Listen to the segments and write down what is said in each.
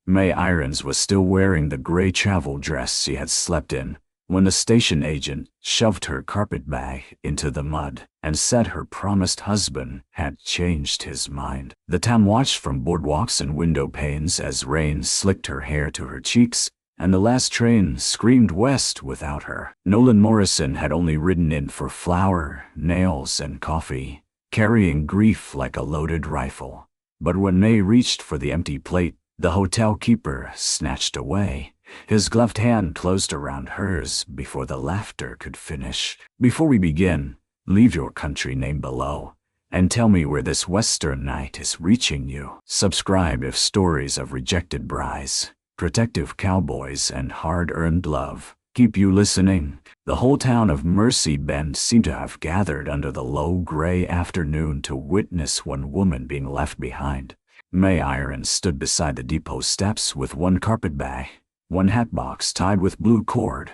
May Irons was still wearing the gray travel dress she had slept in when the station agent shoved her carpetbag into the mud and said her promised husband had changed his mind. The town watched from boardwalks and window panes as rain slicked her hair to her cheeks, and the last train screamed west without her. Nolan Morrison had only ridden in for flour, nails, and coffee, carrying grief like a loaded rifle. But when May reached for the empty plate, the hotel keeper snatched away. His gloved hand closed around hers before the laughter could finish. Before we begin, leave your country name below and tell me where this western night is reaching you. Subscribe if stories of rejected brides, protective cowboys, and hard-earned love keep you listening. The whole town of Mercy Bend seemed to have gathered under the low gray afternoon to witness one woman being left behind. May Irons stood beside the depot steps with one carpetbag, one hatbox tied with blue cord,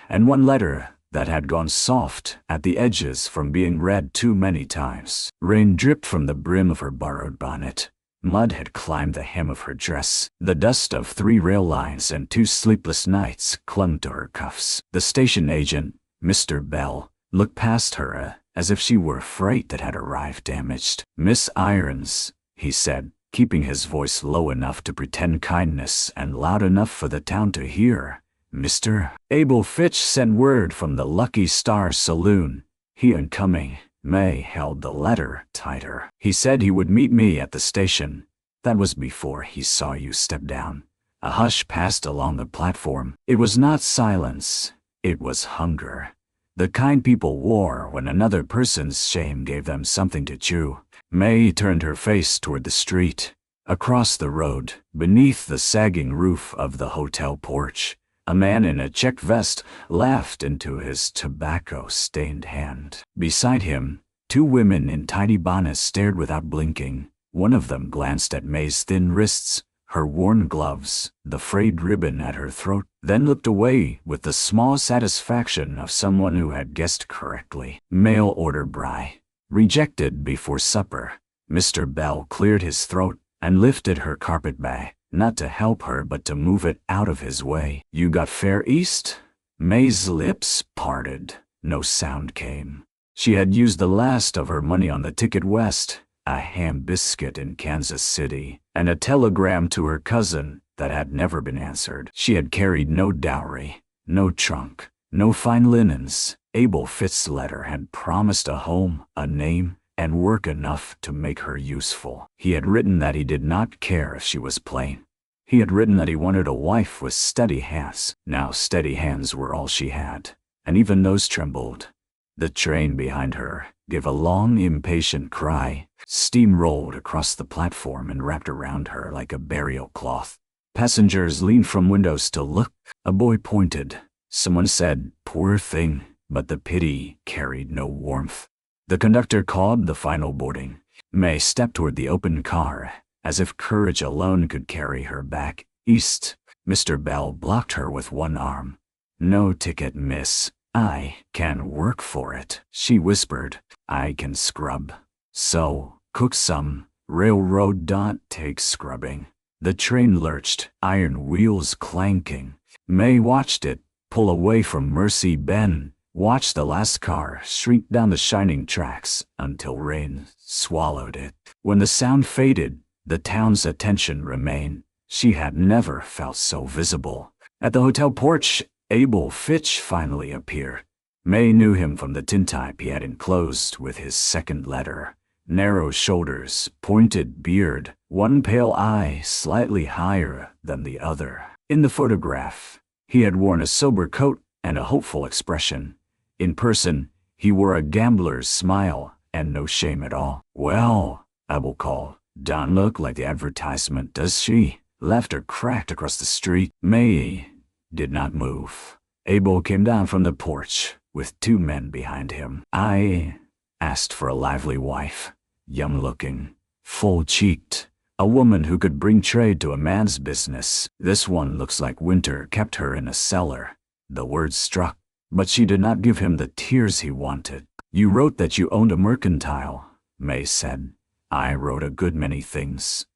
and one letter that had gone soft at the edges from being read too many times. Rain dripped from the brim of her borrowed bonnet. Mud had climbed the hem of her dress. The dust of 3 rail lines and 2 sleepless nights clung to her cuffs. The station agent, Mr. Bell, looked past her as if she were a freight that had arrived damaged. "Miss Irons," he said, keeping his voice low enough to pretend kindness and loud enough for the town to hear. "Mr. Abel Fitch sent word from the Lucky Star Saloon. He incoming." May held the letter tighter. "He said he would meet me at the station. That was before he saw you step down." A hush passed along the platform. It was not silence. It was hunger. The kind people wore when another person's shame gave them something to chew. May turned her face toward the street. Across the road, beneath the sagging roof of the hotel porch, a man in a checked vest laughed into his tobacco-stained hand. Beside him, 2 women in tidy bonnets stared without blinking. One of them glanced at May's thin wrists, her worn gloves, the frayed ribbon at her throat, then looked away with the small satisfaction of someone who had guessed correctly. "Mail order Bry. Rejected before supper." Mr. Bell cleared his throat and lifted her carpetbag, not to help her but to move it out of his way. "You got fare east?" May's lips parted. No sound came. She had used the last of her money on the ticket west, a ham biscuit in Kansas City, and a telegram to her cousin that had never been answered. She had carried no dowry, no trunk, no fine linens. Abel Fitz's letter had promised a home, a name, and work enough to make her useful. He had written that he did not care if she was plain. He had written that he wanted a wife with steady hands. Now steady hands were all she had, and even those trembled. The train behind her gave a long, impatient cry. Steam rolled across the platform and wrapped around her like a burial cloth. Passengers leaned from windows to look. A boy pointed. Someone said, "Poor thing," but the pity carried no warmth. The conductor called the final boarding. May stepped toward the open car, as if courage alone could carry her back east. Mr. Bell blocked her with one arm. "No ticket, miss. I can work for it," she whispered. "I can scrub. So, cook some. Railroad don't take scrubbing." The train lurched, iron wheels clanking. May watched it pull away from Mercy Bend, watched the last car shrink down the shining tracks until rain swallowed it. When the sound faded, the town's attention remained. She had never felt so visible. At the hotel porch, Abel Fitch finally appeared. May knew him from the tintype he had enclosed with his second letter. Narrow shoulders, pointed beard, one pale eye slightly higher than the other. In the photograph, he had worn a sober coat and a hopeful expression. In person, he wore a gambler's smile and no shame at all. "Well," Abel called, "don't look like the advertisement, does she?" Laughter cracked across the street. May did not move. Abel came down from the porch with 2 men behind him. "I asked for a lively wife, young-looking, full-cheeked, a woman who could bring trade to a man's business. This one looks like winter kept her in a cellar." The words struck, but she did not give him the tears he wanted. "You wrote that you owned a mercantile," May said. "I wrote a good many things.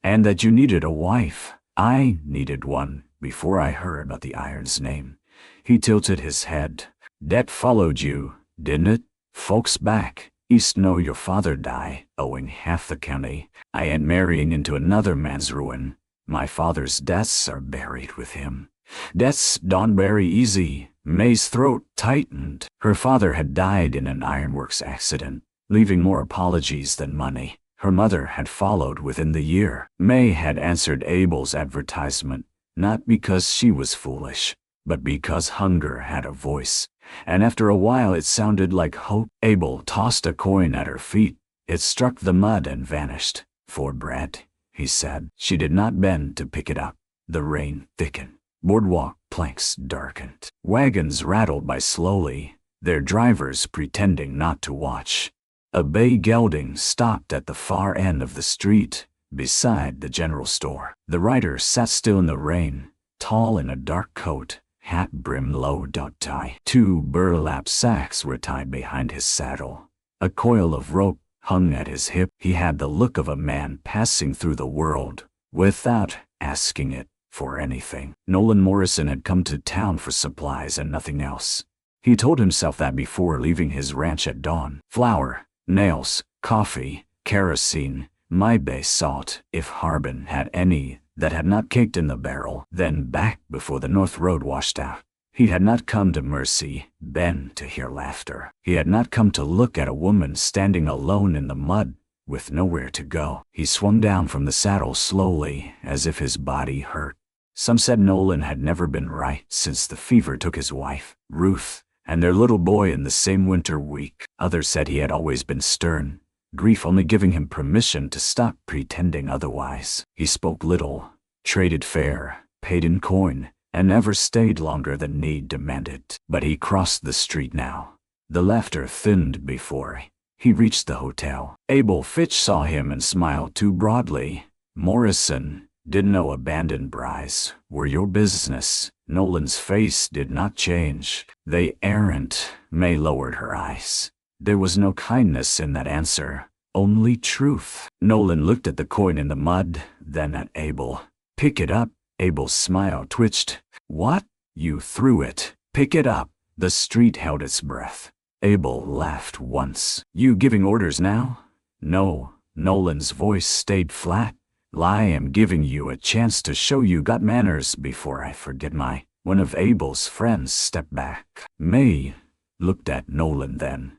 And that you needed a wife. I needed one before I heard about the iron's name. He tilted his head. That followed you, didn't it? Folks back east know your father died, owing half the county. I ain't marrying into another man's ruin. My father's debts are buried with him. Debts don't bury easy. May's throat tightened. Her father had died in an ironworks accident, leaving more apologies than money. Her mother had followed within the year. May had answered Abel's advertisement, not because she was foolish, but because hunger had a voice. And after a while it sounded like hope. Abel tossed a coin at her feet. It struck the mud and vanished. For bread, he said. She did not bend to pick it up. The rain thickened. Boardwalk planks darkened. Wagons rattled by slowly, their drivers pretending not to watch. A bay gelding stopped at the far end of the street, beside the general store. The rider sat still in the rain, tall in a dark coat, hat brimmed low, tie. 2 burlap sacks were tied behind his saddle. A coil of rope hung at his hip. He had the look of a man passing through the world, without asking it for anything. Nolan Morrison had come to town for supplies and nothing else. He told himself that before leaving his ranch at dawn. Flour, nails, coffee, kerosene, my bay salt, if Harbin had any that had not caked in the barrel, then back before the North Road washed out. He had not come to Mercy Bend to hear laughter. He had not come to look at a woman standing alone in the mud, with nowhere to go. He swung down from the saddle slowly, as if his body hurt. Some said Nolan had never been right since the fever took his wife, Ruth, and their little boy in the same winter week. Others said he had always been stern, grief only giving him permission to stop pretending otherwise. He spoke little, traded fair, paid in coin, and never stayed longer than need demanded. But he crossed the street now. The laughter thinned before he reached the hotel. Abel Fitch saw him and smiled too broadly. Morrison, didn't know abandoned brides were your business. Nolan's face did not change. They aren't. May lowered her eyes. There was no kindness in that answer, only truth. Nolan looked at the coin in the mud, then at Abel. Pick it up. Abel's smile twitched. What? You threw it. Pick it up. The street held its breath. Abel laughed once. You giving orders now? No. Nolan's voice stayed flat. I am giving you a chance to show you got manners before I forget my. One of Abel's friends stepped back. May looked at Nolan then.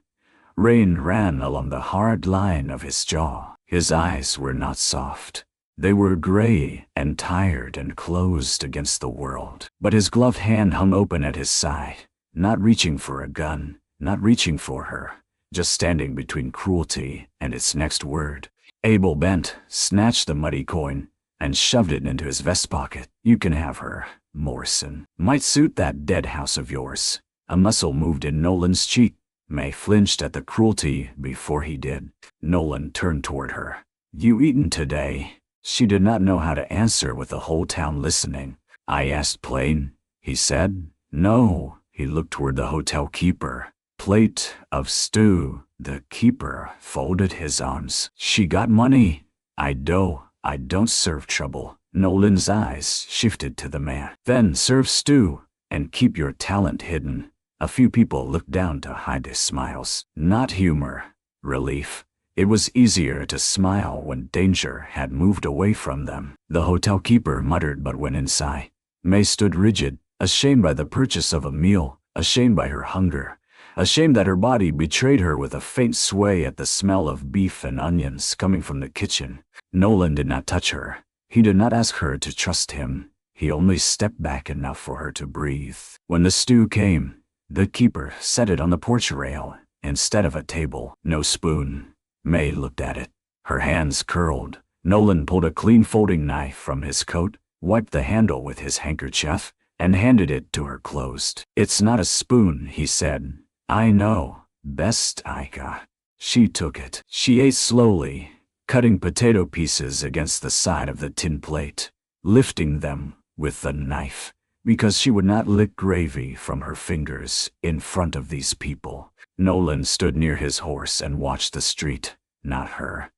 Rain ran along the hard line of his jaw. His eyes were not soft. They were gray and tired and closed against the world. But his gloved hand hung open at his side, not reaching for a gun, not reaching for her, just standing between cruelty and its next word. Abel bent, snatched the muddy coin, and shoved it into his vest pocket. You can have her, Morrison. Might suit that dead house of yours. A muscle moved in Nolan's cheek. May flinched at the cruelty before he did. Nolan turned toward her. You eaten today? She did not know how to answer with the whole town listening. I asked plain, he said. No, he looked toward the hotel keeper. Plate of stew. The keeper folded his arms. She got money. I don't serve trouble. Nolan's eyes shifted to the man. Then serve stew, and keep your talent hidden. A few people looked down to hide their smiles. Not humor, relief. It was easier to smile when danger had moved away from them. The hotel keeper muttered but went inside. May stood rigid, ashamed by the purchase of a meal, ashamed by her hunger, ashamed that her body betrayed her with a faint sway at the smell of beef and onions coming from the kitchen. Nolan did not touch her. He did not ask her to trust him. He only stepped back enough for her to breathe. When the stew came, the keeper set it on the porch rail instead of a table. No spoon. May looked at it. Her hands curled. Nolan pulled a clean folding knife from his coat, wiped the handle with his handkerchief, and handed it to her closed. It's not a spoon, he said. I know. Best I got. She took it. She ate slowly, cutting potato pieces against the side of the tin plate, lifting them with the knife, because she would not lick gravy from her fingers in front of these people. Nolan stood near his horse and watched the street, not her.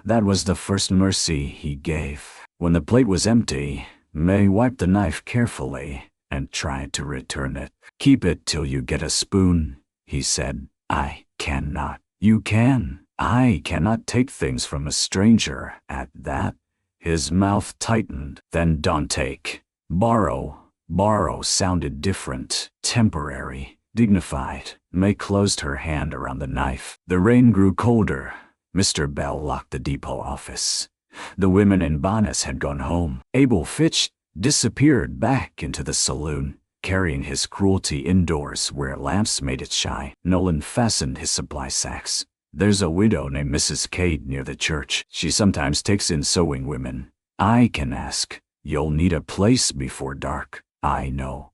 That was the first mercy he gave. When the plate was empty, May wiped the knife carefully and tried to return it. "Keep it till you get a spoon," he said. "I cannot." "You can." "I cannot take things from a stranger." At that, his mouth tightened. "Then don't take." Borrow. Borrow sounded different, temporary, dignified. May closed her hand around the knife. The rain grew colder. Mr. Bell locked the depot office. The women in bonnets had gone home. Abel Fitch disappeared back into the saloon, carrying his cruelty indoors where lamps made it shine. Nolan fastened his supply sacks. "There's a widow named Mrs. Cade near the church. She sometimes takes in sewing women. I can ask. You'll need a place before dark." "I know."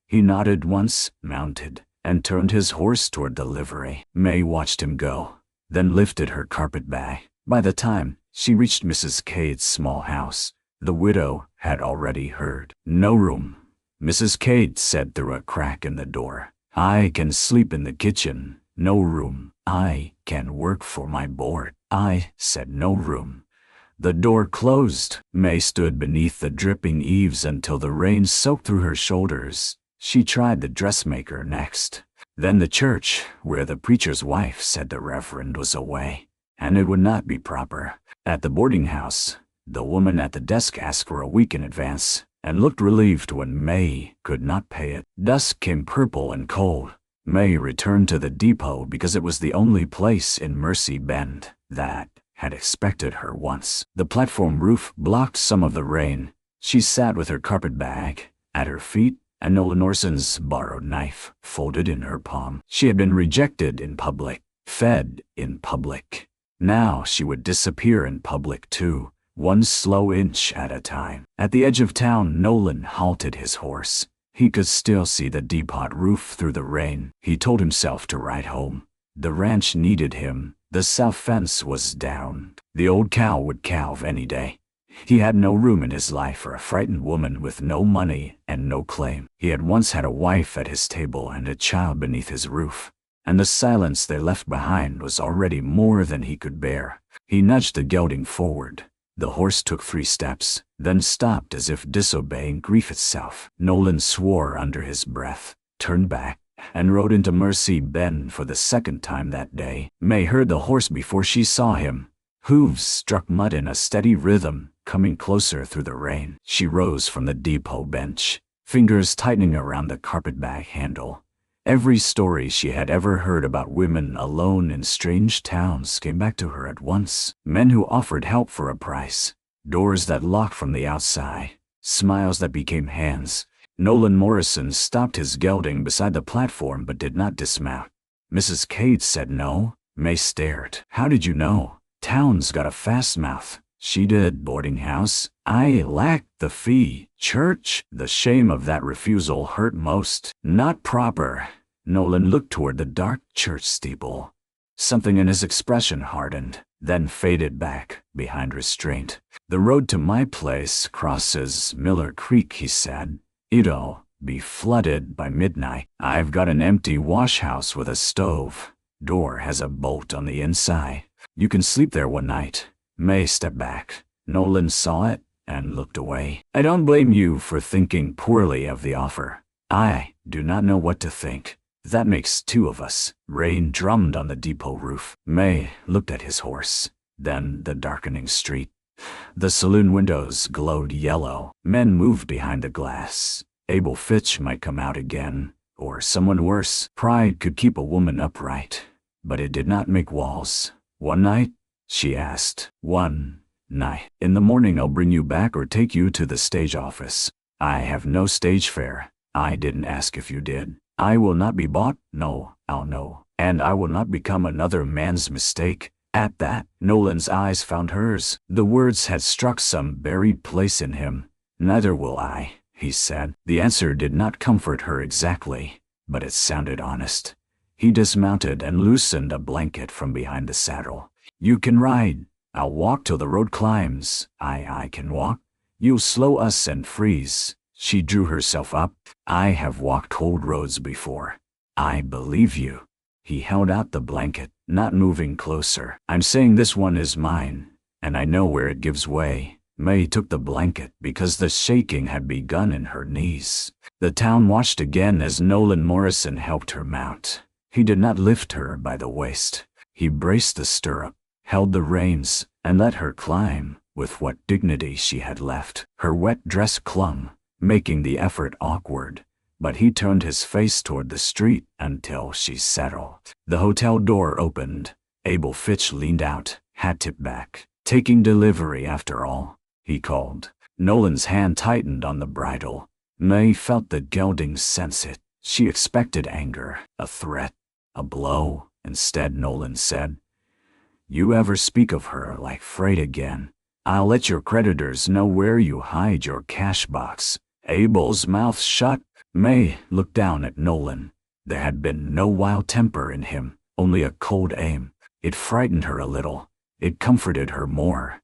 He nodded once, mounted, and turned his horse toward the livery. May watched him go, then lifted her carpet bag. By the time she reached Mrs. Cade's small house, the widow had already heard. "No room," Mrs. Cade said through a crack in the door. "I can sleep in the kitchen." "No room." "I can work for my board." I said no room. The door closed. May stood beneath the dripping eaves until the rain soaked through her shoulders. She tried the dressmaker next, then the church, where the preacher's wife said the reverend was away, and it would not be proper. At the boarding house, the woman at the desk asked for a week in advance, and looked relieved when May could not pay it. Dusk came purple and cold. May returned to the depot because it was the only place in Mercy Bend that had expected her once. The platform roof blocked some of the rain. She sat with her carpet bag at her feet and Nolan Orson's borrowed knife folded in her palm. She had been rejected in public, fed in public. Now she would disappear in public too, one slow inch at a time. At the edge of town, Nolan halted his horse. He could still see the depot roof through the rain. He told himself to ride home. The ranch needed him. The south fence was down. The old cow would calve any day. He had no room in his life for a frightened woman with no money and no claim. He had once had a wife at his table and a child beneath his roof, and the silence they left behind was already more than he could bear. He nudged the gelding forward. The horse took 3 steps, then stopped as if disobeying grief itself. Nolan swore under his breath, turned back, and rode into Mercy Bend for the second time that day. May heard the horse before she saw him. Hooves struck mud in a steady rhythm, coming closer through the rain. She rose from the depot bench, fingers tightening around the carpetbag handle. Every story she had ever heard about women alone in strange towns came back to her at once. Men who offered help for a price, doors that locked from the outside, smiles that became hands. Nolan Morrison stopped his gelding beside the platform but did not dismount. Mrs. Cade said no. May stared. "How did you know?" "Town's got a fast mouth." "She did." "Boarding house?" "I lacked the fee." "Church?" The shame of that refusal hurt most. "Not proper." Nolan looked toward the dark church steeple. Something in his expression hardened, then faded back behind restraint. "The road to my place crosses Miller Creek," he said. "It'll be flooded by midnight. I've got an empty wash house with a stove. Door has a bolt on the inside. You can sleep there one night." May stepped back. Nolan saw it and looked away. "I don't blame you for thinking poorly of the offer. I do not know what to think. That makes 2 of us." Rain drummed on the depot roof. May looked at his horse, then the darkening street. The saloon windows glowed yellow. Men moved behind the glass. Abel Fitch might come out again, or someone worse. Pride could keep a woman upright, but it did not make walls. "One night?" she asked. "One night. In the morning I'll bring you back or take you to the stage office." "I have no stage fare." "I didn't ask if you did." "I will not be bought." "No, I'll know. And I will not become another man's mistake." At that, Nolan's eyes found hers. The words had struck some buried place in him. "Neither will I," he said. The answer did not comfort her exactly, but it sounded honest. He dismounted and loosened a blanket from behind the saddle. "You can ride. I'll walk till the road climbs." I can walk. You'll slow us and freeze." She drew herself up. "I have walked cold roads before." "I believe you." He held out the blanket, not moving closer. "I'm saying this one is mine, and I know where it gives way. May took the blanket because the shaking had begun in her knees. The town watched again as Nolan Morrison helped her mount. He did not lift her by the waist. He braced the stirrup, held the reins, and let her climb with what dignity she had left. Her wet dress clung, making the effort awkward, but he turned his face toward the street until she settled. The hotel door opened. Abel Fitch leaned out, hat tipped back. "Taking delivery after all," he called. Nolan's hand tightened on the bridle. May felt the gelding sense it. She expected anger, a threat, a blow. Instead, Nolan said, "You ever speak of her like freight again, I'll let your creditors know where you hide your cash box." Abel's mouth shut. May looked down at Nolan. There had been no wild temper in him, only a cold aim. It frightened her a little. It comforted her more.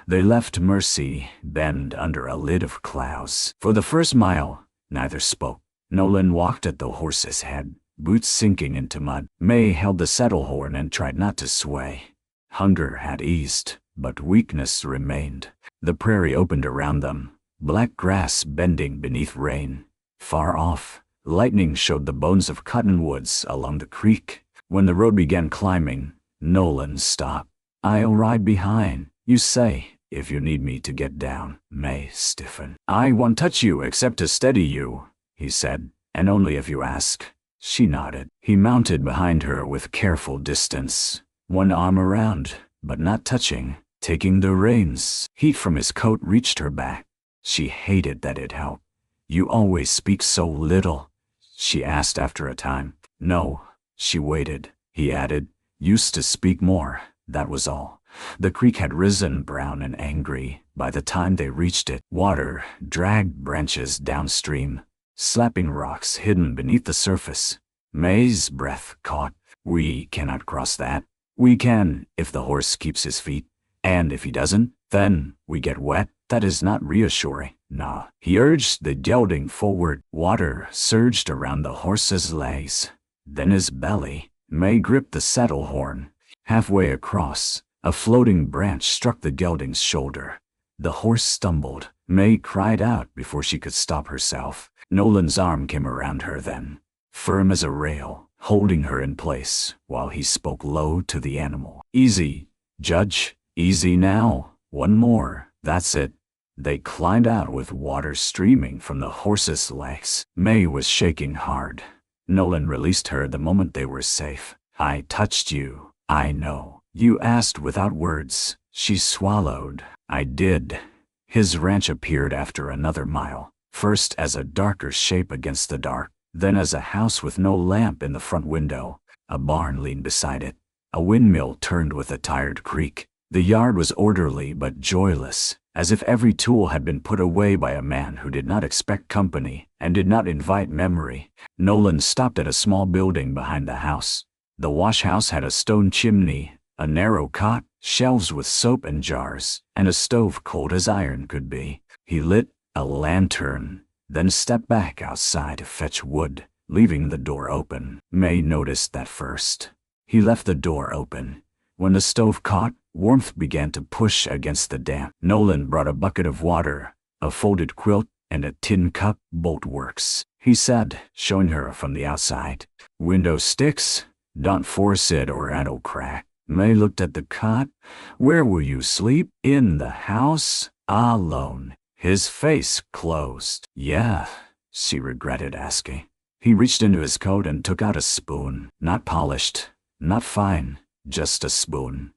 They left Mercy Bend under a lid of clouds. For the first mile, neither spoke. Nolan walked at the horse's head, boots sinking into mud. May held the saddle horn and tried not to sway. Hunger had eased, but weakness remained. The prairie opened around them, black grass bending beneath rain. Far off, lightning showed the bones of cottonwoods along the creek. When the road began climbing, Nolan stopped. "I'll ride behind, you say, if you need me to get down." May stiffened. "I won't touch you except to steady you," he said, "and only if you ask." She nodded. He mounted behind her with careful distance, one arm around, but not touching, taking the reins. Heat from his coat reached her back. She hated that it helped. "You always speak so little," she asked after a time. "No." She waited. He added, "Used to speak more, that was all." The creek had risen brown and angry by the time they reached it. Water dragged branches downstream, slapping rocks hidden beneath the surface. May's breath caught. "We cannot cross that." "We can, if the horse keeps his feet. And if he doesn't, then we get wet." "That is not reassuring." "Nah." He urged the gelding forward. Water surged around the horse's legs, then his belly. May gripped the saddle horn. Halfway across, a floating branch struck the gelding's shoulder. The horse stumbled. May cried out before she could stop herself. Nolan's arm came around her then, firm as a rail, holding her in place while he spoke low to the animal. "Easy, Judge. Easy now. One more. That's it." They climbed out with water streaming from the horse's legs. May was shaking hard. Nolan released her the moment they were safe. "I touched you. I know. You asked without words." She swallowed. "I did." His ranch appeared after another mile, first as a darker shape against the dark, then as a house with no lamp in the front window. A barn leaned beside it. A windmill turned with a tired creak. The yard was orderly but joyless, as if every tool had been put away by a man who did not expect company and did not invite memory. Nolan stopped at a small building behind the house. The wash house had a stone chimney, a narrow cot, shelves with soap and jars, and a stove cold as iron could be. He lit a lantern, then stepped back outside to fetch wood, leaving the door open. May noticed that first. He left the door open. When the stove caught, warmth began to push against the damp. Nolan brought a bucket of water, a folded quilt, and a tin cup. "Bolt works," he said, showing her from the outside. "Window sticks? Don't force it or it'll crack." May looked at the cot. "Where will you sleep? In the house? Alone?" His face closed. "Yeah," she regretted asking. He reached into his coat and took out a spoon. Not polished, not fine, just a spoon.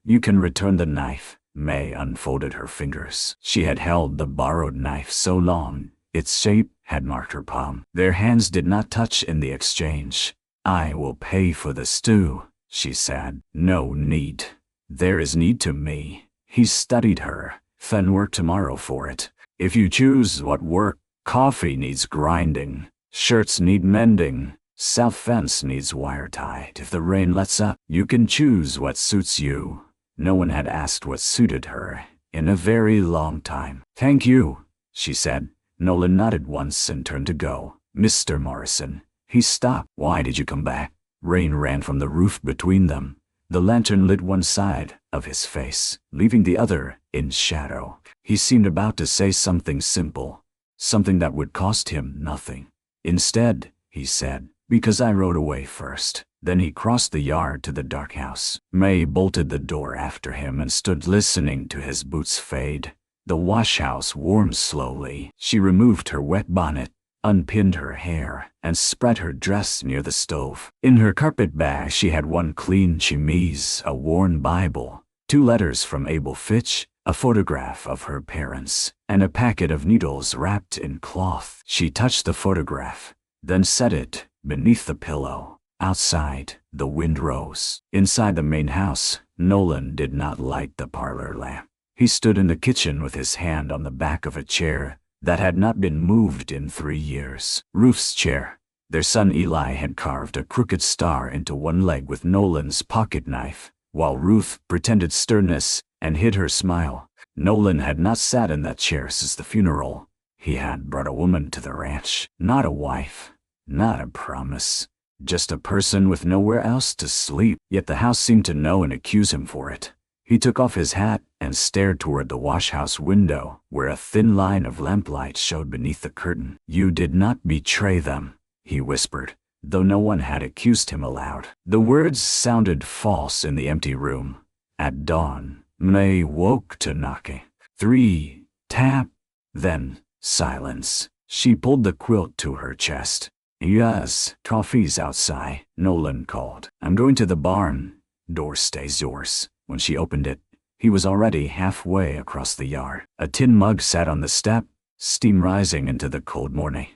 "You can return the knife." May unfolded her fingers. She had held the borrowed knife so long, its shape had marked her palm. Their hands did not touch in the exchange. "I will pay for the stew," she said. "No need." "There is need to me." He studied her. "Then work tomorrow for it. If you choose what work, coffee needs grinding, shirts need mending, south fence needs wire tied. If the rain lets up, you can choose what suits you." No one had asked what suited her in a very long time. "Thank you," she said. Nolan nodded once and turned to go. "Mr. Morrison." He stopped. "Why did you come back?" Rain ran from the roof between them. The lantern lit one side of his face, leaving the other in shadow. He seemed about to say something simple, something that would cost him nothing. Instead, he said, "Because I rode away first." Then he crossed the yard to the dark house. May bolted the door after him and stood listening to his boots fade. The wash-house warmed slowly. She removed her wet bonnet, unpinned her hair, and spread her dress near the stove. In her carpet bag she had one clean chemise, a worn Bible, 2 letters from Abel Fitch, a photograph of her parents, and a packet of needles wrapped in cloth. She touched the photograph, then set it beneath the pillow. Outside, the wind rose. Inside the main house, Nolan did not light the parlor lamp. He stood in the kitchen with his hand on the back of a chair that had not been moved in 3 years. Ruth's chair. Their son Eli had carved a crooked star into one leg with Nolan's pocket knife, while Ruth pretended sternness and hid her smile. Nolan had not sat in that chair since the funeral. He had brought a woman to the ranch, not a wife, not a promise. Just a person with nowhere else to sleep. Yet the house seemed to know and accuse him for it. He took off his hat and stared toward the wash-house window, where a thin line of lamplight showed beneath the curtain. "You did not betray them," he whispered, though no one had accused him aloud. The words sounded false in the empty room. At dawn, May woke to knocking. 3, tap, then silence. She pulled the quilt to her chest. "Yes, coffee's outside," Nolan called. "I'm going to the barn. Door stays yours." When she opened it, he was already halfway across the yard. A tin mug sat on the step, steam rising into the cold morning.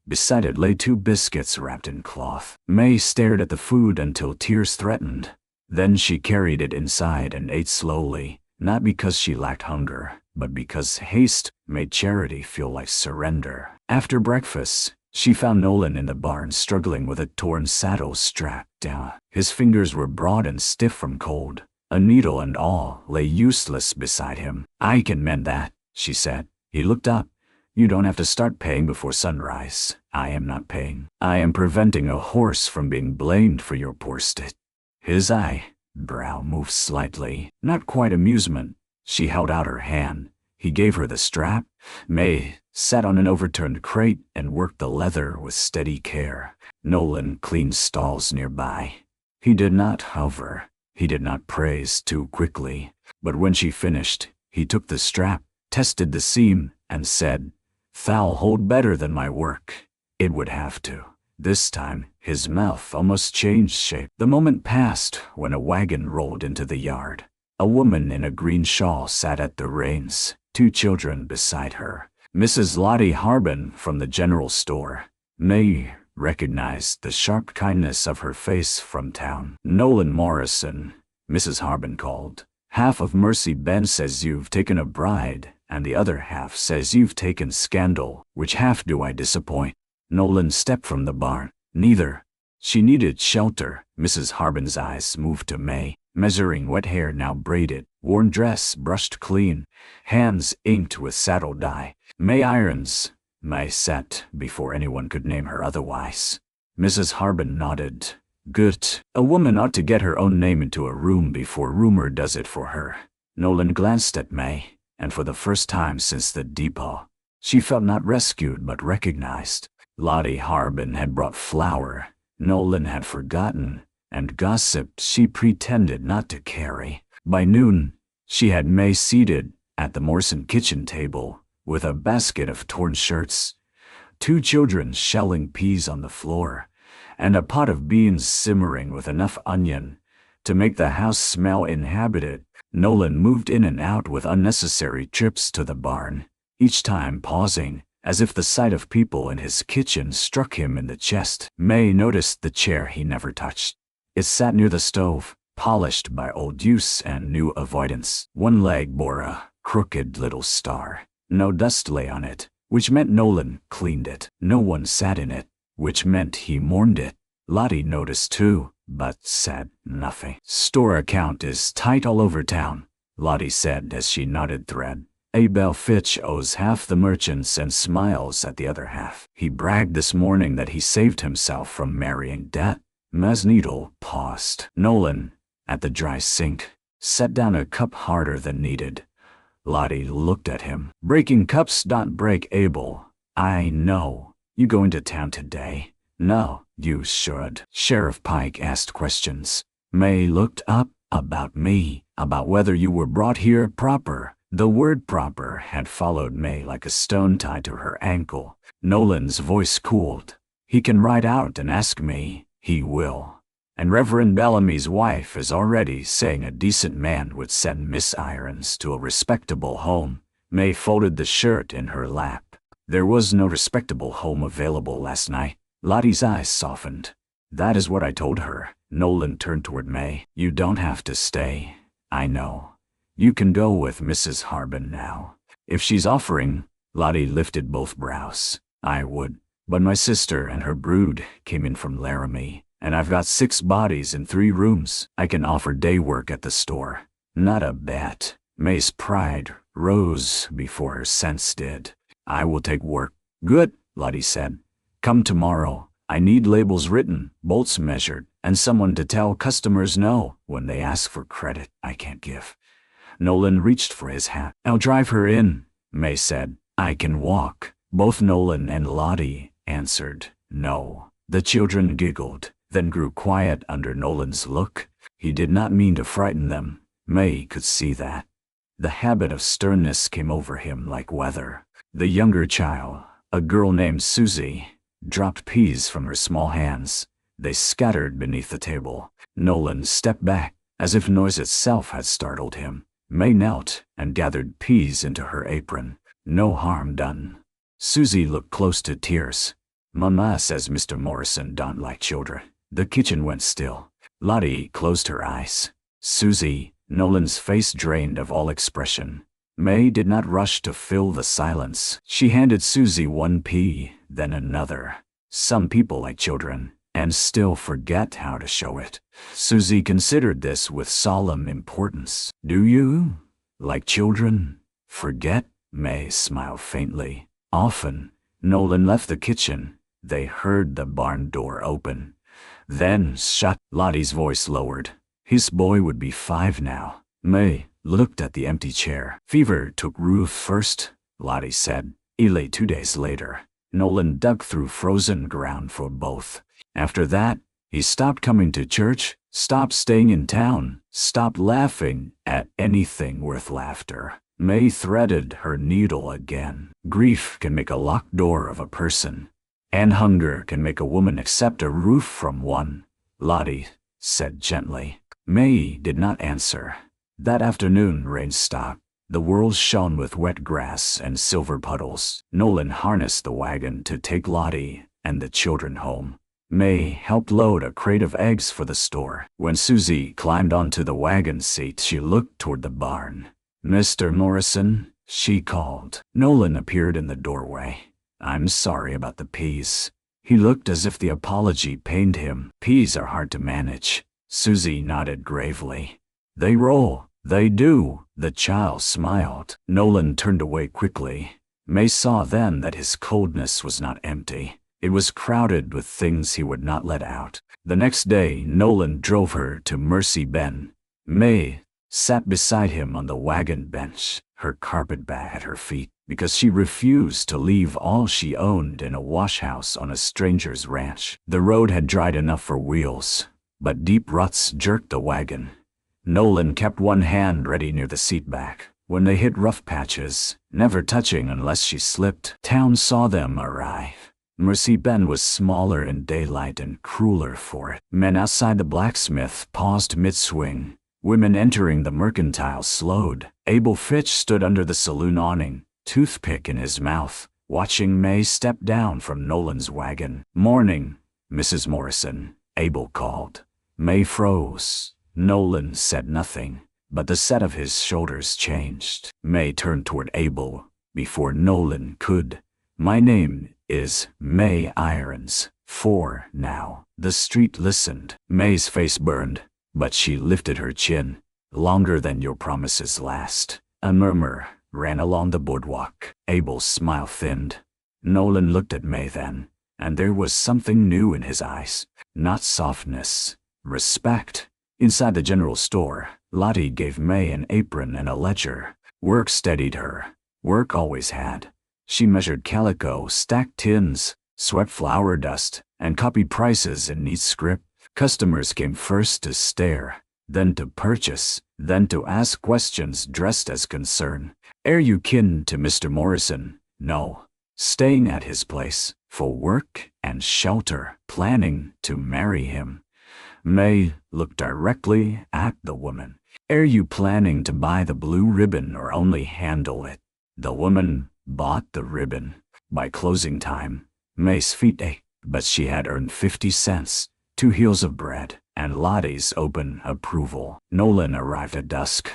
Beside it lay 2 biscuits wrapped in cloth. May stared at the food until tears threatened. Then she carried it inside and ate slowly, not because she lacked hunger, but because haste made charity feel like surrender. After breakfast, she found Nolan in the barn struggling with a torn saddle strapped down. His fingers were broad and stiff from cold. A needle and all lay useless beside him. "I can mend that," she said. He looked up. "You don't have to start paying before sunrise." "I am not paying. I am preventing a horse from being blamed for your poor state." His eyebrow moved slightly, not quite amusement. She held out her hand. He gave her the strap. May sat on an overturned crate and worked the leather with steady care. Nolan cleaned stalls nearby. He did not hover. He did not praise too quickly. But when she finished, he took the strap, tested the seam, and said, "Thou'll hold better than my work." It would have to. This time, his mouth almost changed shape. The moment passed when a wagon rolled into the yard. A woman in a green shawl sat at the reins, 2 children beside her. Mrs. Lottie Harbin from the general store. May recognized the sharp kindness of her face from town. "Nolan Morrison," Mrs. Harbin called. "Half of Mercy Ben says you've taken a bride, and the other half says you've taken scandal. Which half do I disappoint?" Nolan stepped from the barn. "Neither." She needed shelter. Mrs. Harbin's eyes moved to May, measuring wet hair now braided, worn dress brushed clean, hands inked with saddle dye. "May irons." May sat before anyone could name her otherwise. Mrs. Harbin nodded. "Good. A woman ought to get her own name into a room before rumor does it for her." Nolan glanced at May, and for the first time since the depot, she felt not rescued but recognized. Lottie Harbin had brought flour. Nolan had forgotten, and gossip she pretended not to carry. By noon, she had May seated at the Morrison kitchen table, with a basket of torn shirts, 2 children shelling peas on the floor, and a pot of beans simmering with enough onion to make the house smell inhabited. Nolan moved in and out with unnecessary trips to the barn, each time pausing, as if the sight of people in his kitchen struck him in the chest. May noticed the chair he never touched. It sat near the stove, polished by old use and new avoidance. One leg bore a crooked little star. No dust lay on it, which meant Nolan cleaned it. No one sat in it, which meant he mourned it. Lottie noticed too, but said nothing. "Store account is tight all over town," Lottie said as she knotted thread. "Abel Fitch owes half the merchants and smiles at the other half. He bragged this morning that he saved himself from marrying debt." Ma's needle paused. Nolan, at the dry sink, set down a cup harder than needed. Lottie looked at him. Breaking cups don't break Abel. I know. You going to town today? No, you should. Sheriff Pike asked questions. May looked up. About me, about whether you were brought here proper. The word proper had followed May like a stone tied to her ankle. Nolan's voice cooled. He can ride out and ask me. He will. And Reverend Bellamy's wife is already saying a decent man would send Miss Irons to a respectable home. May folded the shirt in her lap. There was no respectable home available last night. Lottie's eyes softened. That is what I told her. Nolan turned toward May. You don't have to stay. I know. You can go with Mrs. Harbin now. If she's offering, Lottie lifted both brows. I would. But my sister and her brood came in from Laramie, and I've got 6 bodies in 3 rooms. I can offer day work at the store. Not a bet. May's pride rose before her sense did. I will take work. Good, Lottie said. Come tomorrow. I need labels written, bolts measured, and someone to tell customers no when they ask for credit I can't give. Nolan reached for his hat. I'll drive her in, May said. I can walk. Both Nolan and Lottie answered no. The children giggled, then grew quiet under Nolan's look. He did not mean to frighten them. May could see that. The habit of sternness came over him like weather. The younger child, a girl named Susie, dropped peas from her small hands. They scattered beneath the table. Nolan stepped back, as if noise itself had startled him. May knelt and gathered peas into her apron. No harm done. Susie looked close to tears. Mama says Mr. Morrison don't like children. The kitchen went still. Lottie closed her eyes. Susie, Nolan's face drained of all expression. May did not rush to fill the silence. She handed Susie 1 pea, then another. Some people like children, and still forget how to show it. Susie considered this with solemn importance. Do you? Like children? Forget? May smiled faintly. Often. Nolan left the kitchen. They heard the barn door open. Then shut. Lottie's voice lowered. His boy would be 5 now. May looked at the empty chair. Fever took Ruth first, Lottie said. Ely 2 days later. Nolan dug through frozen ground for both. After that, he stopped coming to church, stopped staying in town, stopped laughing at anything worth laughter. May threaded her needle again. Grief can make a locked door of a person, and hunger can make a woman accept a roof from one, Lottie said gently. May did not answer. That afternoon rain stopped. The world shone with wet grass and silver puddles. Nolan harnessed the wagon to take Lottie and the children home. May helped load a crate of eggs for the store. When Susie climbed onto the wagon seat, she looked toward the barn. Mr. Morrison, she called. Nolan appeared in the doorway. I'm sorry about the peas. He looked as if the apology pained him. Peas are hard to manage. Susie nodded gravely. They roll. They do. The child smiled. Nolan turned away quickly. May saw then that his coldness was not empty. It was crowded with things he would not let out. The next day, Nolan drove her to Mercy Bend. May sat beside him on the wagon bench, her carpetbag at her feet, because she refused to leave all she owned in a washhouse on a stranger's ranch. The road had dried enough for wheels, but deep ruts jerked the wagon. Nolan kept one hand ready near the seat back. When they hit rough patches, never touching unless she slipped, town saw them arrive. Mercy Bend was smaller in daylight and crueler for it. Men outside the blacksmith paused mid-swing. Women entering the mercantile slowed. Abel Fitch stood under the saloon awning, toothpick in his mouth, watching May step down from Nolan's wagon. Morning, Mrs. Morrison, Abel called. May froze. Nolan said nothing, but the set of his shoulders changed. May turned toward Abel before Nolan could. My name is May Irons. 4 now. The street listened. May's face burned, but she lifted her chin. Longer than your promises last. A murmur ran along the boardwalk. Abel's smile thinned. Nolan looked at May then, and there was something new in his eyes. Not softness, respect. Inside the general store, Lottie gave May an apron and a ledger. Work steadied her. Work always had. She measured calico, stacked tins, swept flour dust, and copied prices in neat script. Customers came first to stare, then to purchase, then to ask questions dressed as concern. "Are you kin to Mr. Morrison?" "No." "Staying at his place, for work and shelter, planning to marry him?" May looked directly at the woman. "Are you planning to buy the blue ribbon or only handle it?" The woman bought the ribbon. By closing time, May's feet ached, but she had earned 50 cents, 2 heels of bread, and Lottie's open approval. Nolan arrived at dusk.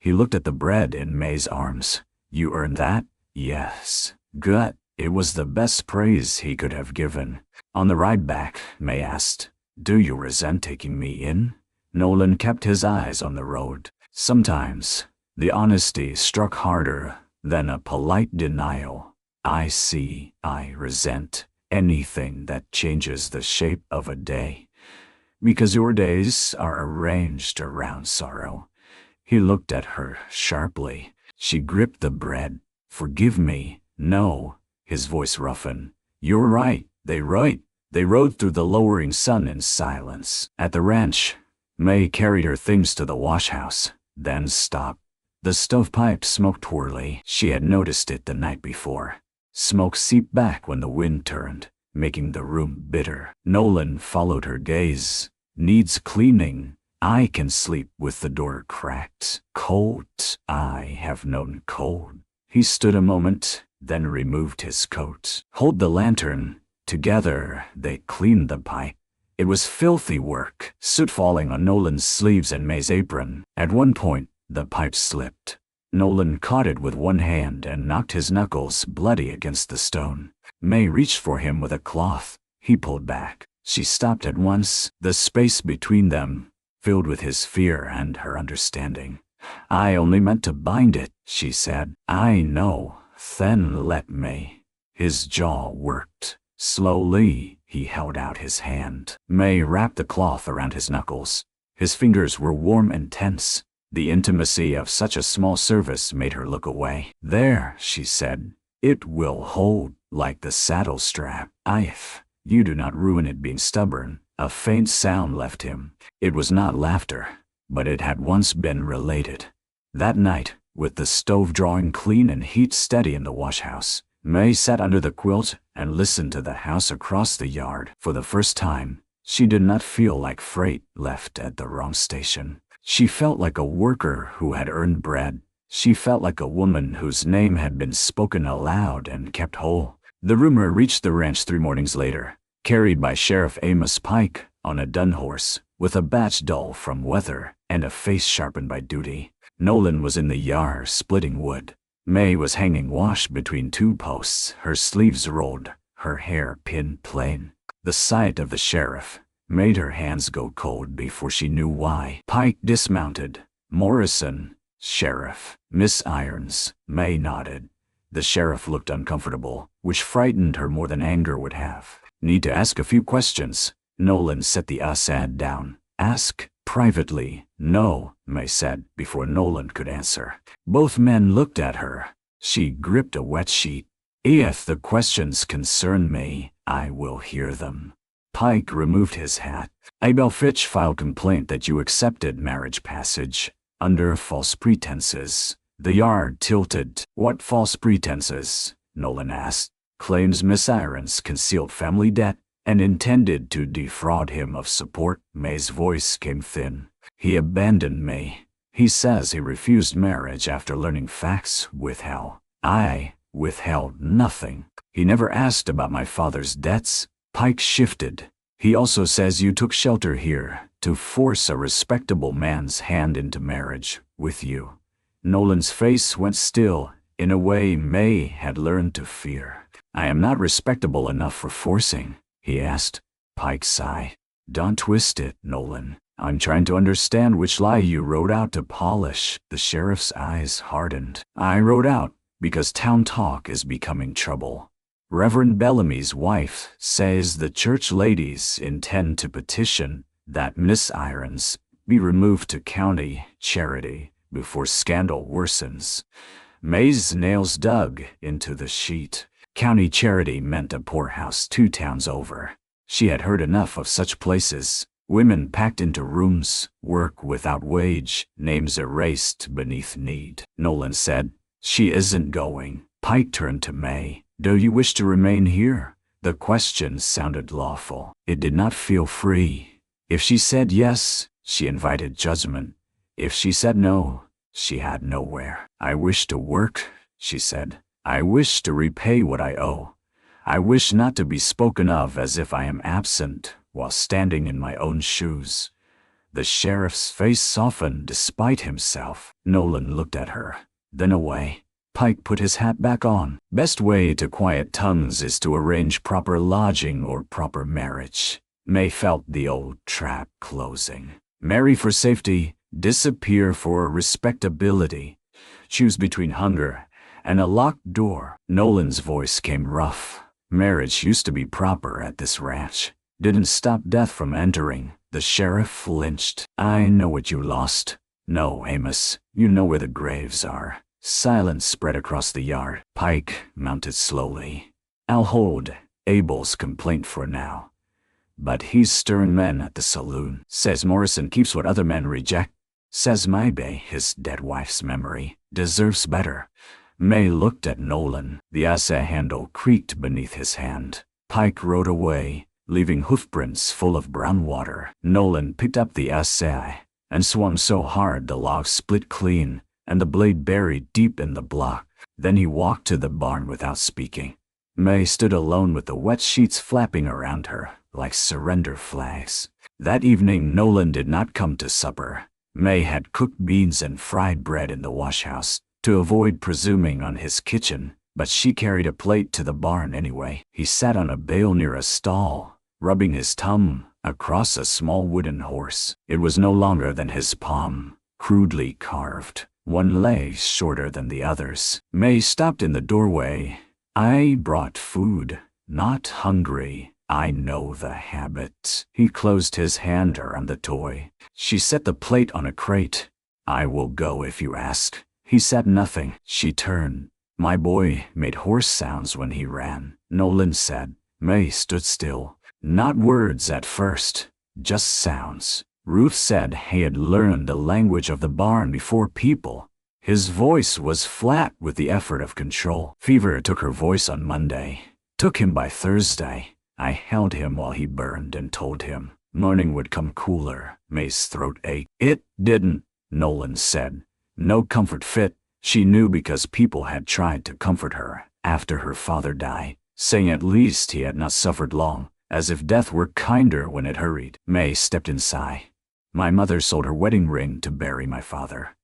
He looked at the bread in May's arms. "You earned that?" "Yes." "Good." It was the best praise he could have given. On the ride back, May asked, "Do you resent taking me in?" Nolan kept his eyes on the road. Sometimes, the honesty struck harder than a polite denial. "I see. I resent anything that changes the shape of a day, because your days are arranged around sorrow." He looked at her sharply. She gripped the bread. "Forgive me." "No." His voice roughened. "You're right. They rode through the lowering sun in silence. At the ranch, May carried her things to the wash house, then stopped. The stovepipe smoked twirly. She had noticed it the night before. Smoke seeped back when the wind turned, making the room bitter. Nolan followed her gaze. "Needs cleaning. I can sleep with the door cracked. Cold. I have known cold." He stood a moment, then removed his coat. "Hold the lantern." Together, they cleaned the pipe. It was filthy work, soot falling on Nolan's sleeves and May's apron. At one point, the pipe slipped. Nolan caught it with one hand and knocked his knuckles bloody against the stone. May reached for him with a cloth. He pulled back. She stopped at once, the space between them filled with his fear and her understanding. "I only meant to bind it," she said. "I know." "Then let me." His jaw worked. Slowly, he held out his hand. May wrapped the cloth around his knuckles. His fingers were warm and tense. The intimacy of such a small service made her look away. "There," she said. "It will hold, like the saddle strap. If you do not ruin it being stubborn." A faint sound left him. It was not laughter, but it had once been related. That night, with the stove drawing clean and heat steady in the wash house, May sat under the quilt and listened to the house across the yard. For the first time, she did not feel like freight left at the wrong station. She felt like a worker who had earned bread. She felt like a woman whose name had been spoken aloud and kept whole. The rumor reached the ranch 3 mornings later, carried by Sheriff Amos Pike on a dun horse, with a batch dull from weather and a face sharpened by duty. Nolan was in the yard splitting wood. May was hanging wash between 2 posts, her sleeves rolled, her hair pinned plain. The sight of the sheriff made her hands go cold before she knew why. Pike dismounted. "Morrison." "Sheriff." "Miss Irons." May nodded. The sheriff looked uncomfortable, which frightened her more than anger would have. "Need to ask a few questions." Nolan set the Assad down. "Ask privately." "No," May said, before Nolan could answer. Both men looked at her. She gripped a wet sheet. "If the questions concern me, I will hear them." Pike removed his hat. "Abel Fitch filed complaint that you accepted marriage passage under false pretenses." The yard tilted. "What false pretenses?" Nolan asked. "Claims Miss Irons concealed family debt and intended to defraud him of support." May's voice came thin. "He abandoned me. He says he refused marriage after learning facts withheld. I withheld nothing. He never asked about my father's debts." Pike shifted. "He also says you took shelter here to force a respectable man's hand into marriage with you." Nolan's face went still in a way May had learned to fear. "I am not respectable enough for forcing," he asked. Pike sighed. "Don't twist it, Nolan. I'm trying to understand which lie you wrote out to polish." The sheriff's eyes hardened. "I wrote out because town talk is becoming trouble. Reverend Bellamy's wife says the church ladies intend to petition that Miss Irons be removed to county charity before scandal worsens. May's nails dug into the sheet. County charity meant a poorhouse 2 towns over. She had heard enough of such places. Women packed into rooms, work without wage, names erased beneath need. Nolan said, "She isn't going." Pike turned to May. "Do you wish to remain here?" The question sounded lawful. It did not feel free. If she said yes, she invited judgment. If she said no, she had nowhere. "I wish to work," she said. "I wish to repay what I owe. I wish not to be spoken of as if I am absent while standing in my own shoes." The sheriff's face softened despite himself. Nolan looked at her, then away. Pike put his hat back on. Best way to quiet tongues is to arrange proper lodging or proper marriage. May felt the old trap closing. Marry for safety, disappear for respectability. Choose between hunger and a locked door. Nolan's voice came rough. Marriage used to be proper at this ranch. Didn't stop death from entering. The sheriff flinched. "I know what you lost." "No, Amos, you know where the graves are." Silence spread across the yard. Pike mounted slowly. "I'll hold Abel's complaint for now. But he's stirring men at the saloon. Says Morrison keeps what other men reject. Says Maybe, his dead wife's memory, deserves better." May looked at Nolan. The assay handle creaked beneath his hand. Pike rode away, leaving hoofprints full of brown water. Nolan picked up the assay and swung so hard the log split clean and the blade buried deep in the block. Then he walked to the barn without speaking. May stood alone with the wet sheets flapping around her like surrender flags. That evening Nolan did not come to supper. May had cooked beans and fried bread in the washhouse to avoid presuming on his kitchen, but she carried a plate to the barn anyway. He sat on a bale near a stall, rubbing his thumb across a small wooden horse. It was no longer than his palm, crudely carved, one leg shorter than the others. May stopped in the doorway. "I brought food, not hungry. I know the habit." He closed his hand around the toy. She set the plate on a crate. "I will go if you ask." He said nothing. She turned. "My boy made horse sounds when he ran," Nolan said. May stood still. Not words at first, just sounds. Ruth said he had learned the language of the barn before people. His voice was flat with the effort of control. Fever took her voice on Monday. Took him by Thursday. I held him while he burned and told him morning would come cooler. May's throat ached. "It didn't," Nolan said. "No comfort fit." She knew because people had tried to comfort her after her father died, saying at least he had not suffered long, as if death were kinder when it hurried. May stepped inside. "My mother sold her wedding ring to bury my father.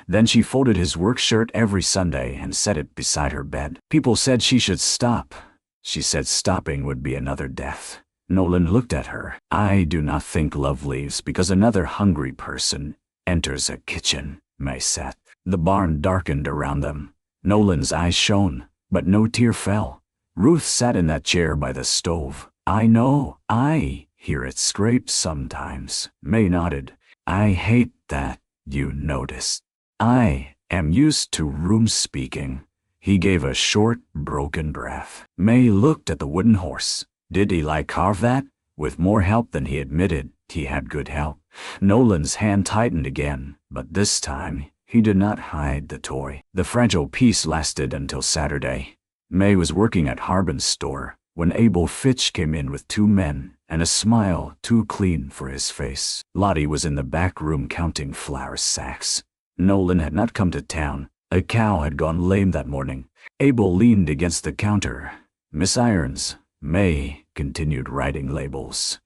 Then she folded his work shirt every Sunday and set it beside her bed. People said she should stop. She said stopping would be another death." Nolan looked at her. "I do not think love leaves because another hungry person enters a kitchen." May said. The barn darkened around them. Nolan's eyes shone, but no tear fell. Ruth sat in that chair by the stove. "I know. I hear it scrape sometimes." May nodded. "I hate that you noticed. I am used to room speaking." He gave a short, broken breath. May looked at the wooden horse. Did Eli carve that? With more help than he admitted, he had good help. Nolan's hand tightened again, but this time he did not hide the toy. The fragile piece lasted until Saturday. May was working at Harbin's store when Abel Fitch came in with 2 men and a smile too clean for his face. Lottie was in the back room counting flour sacks. Nolan had not come to town. A cow had gone lame that morning. Abel leaned against the counter. "Miss Irons." May continued writing labels.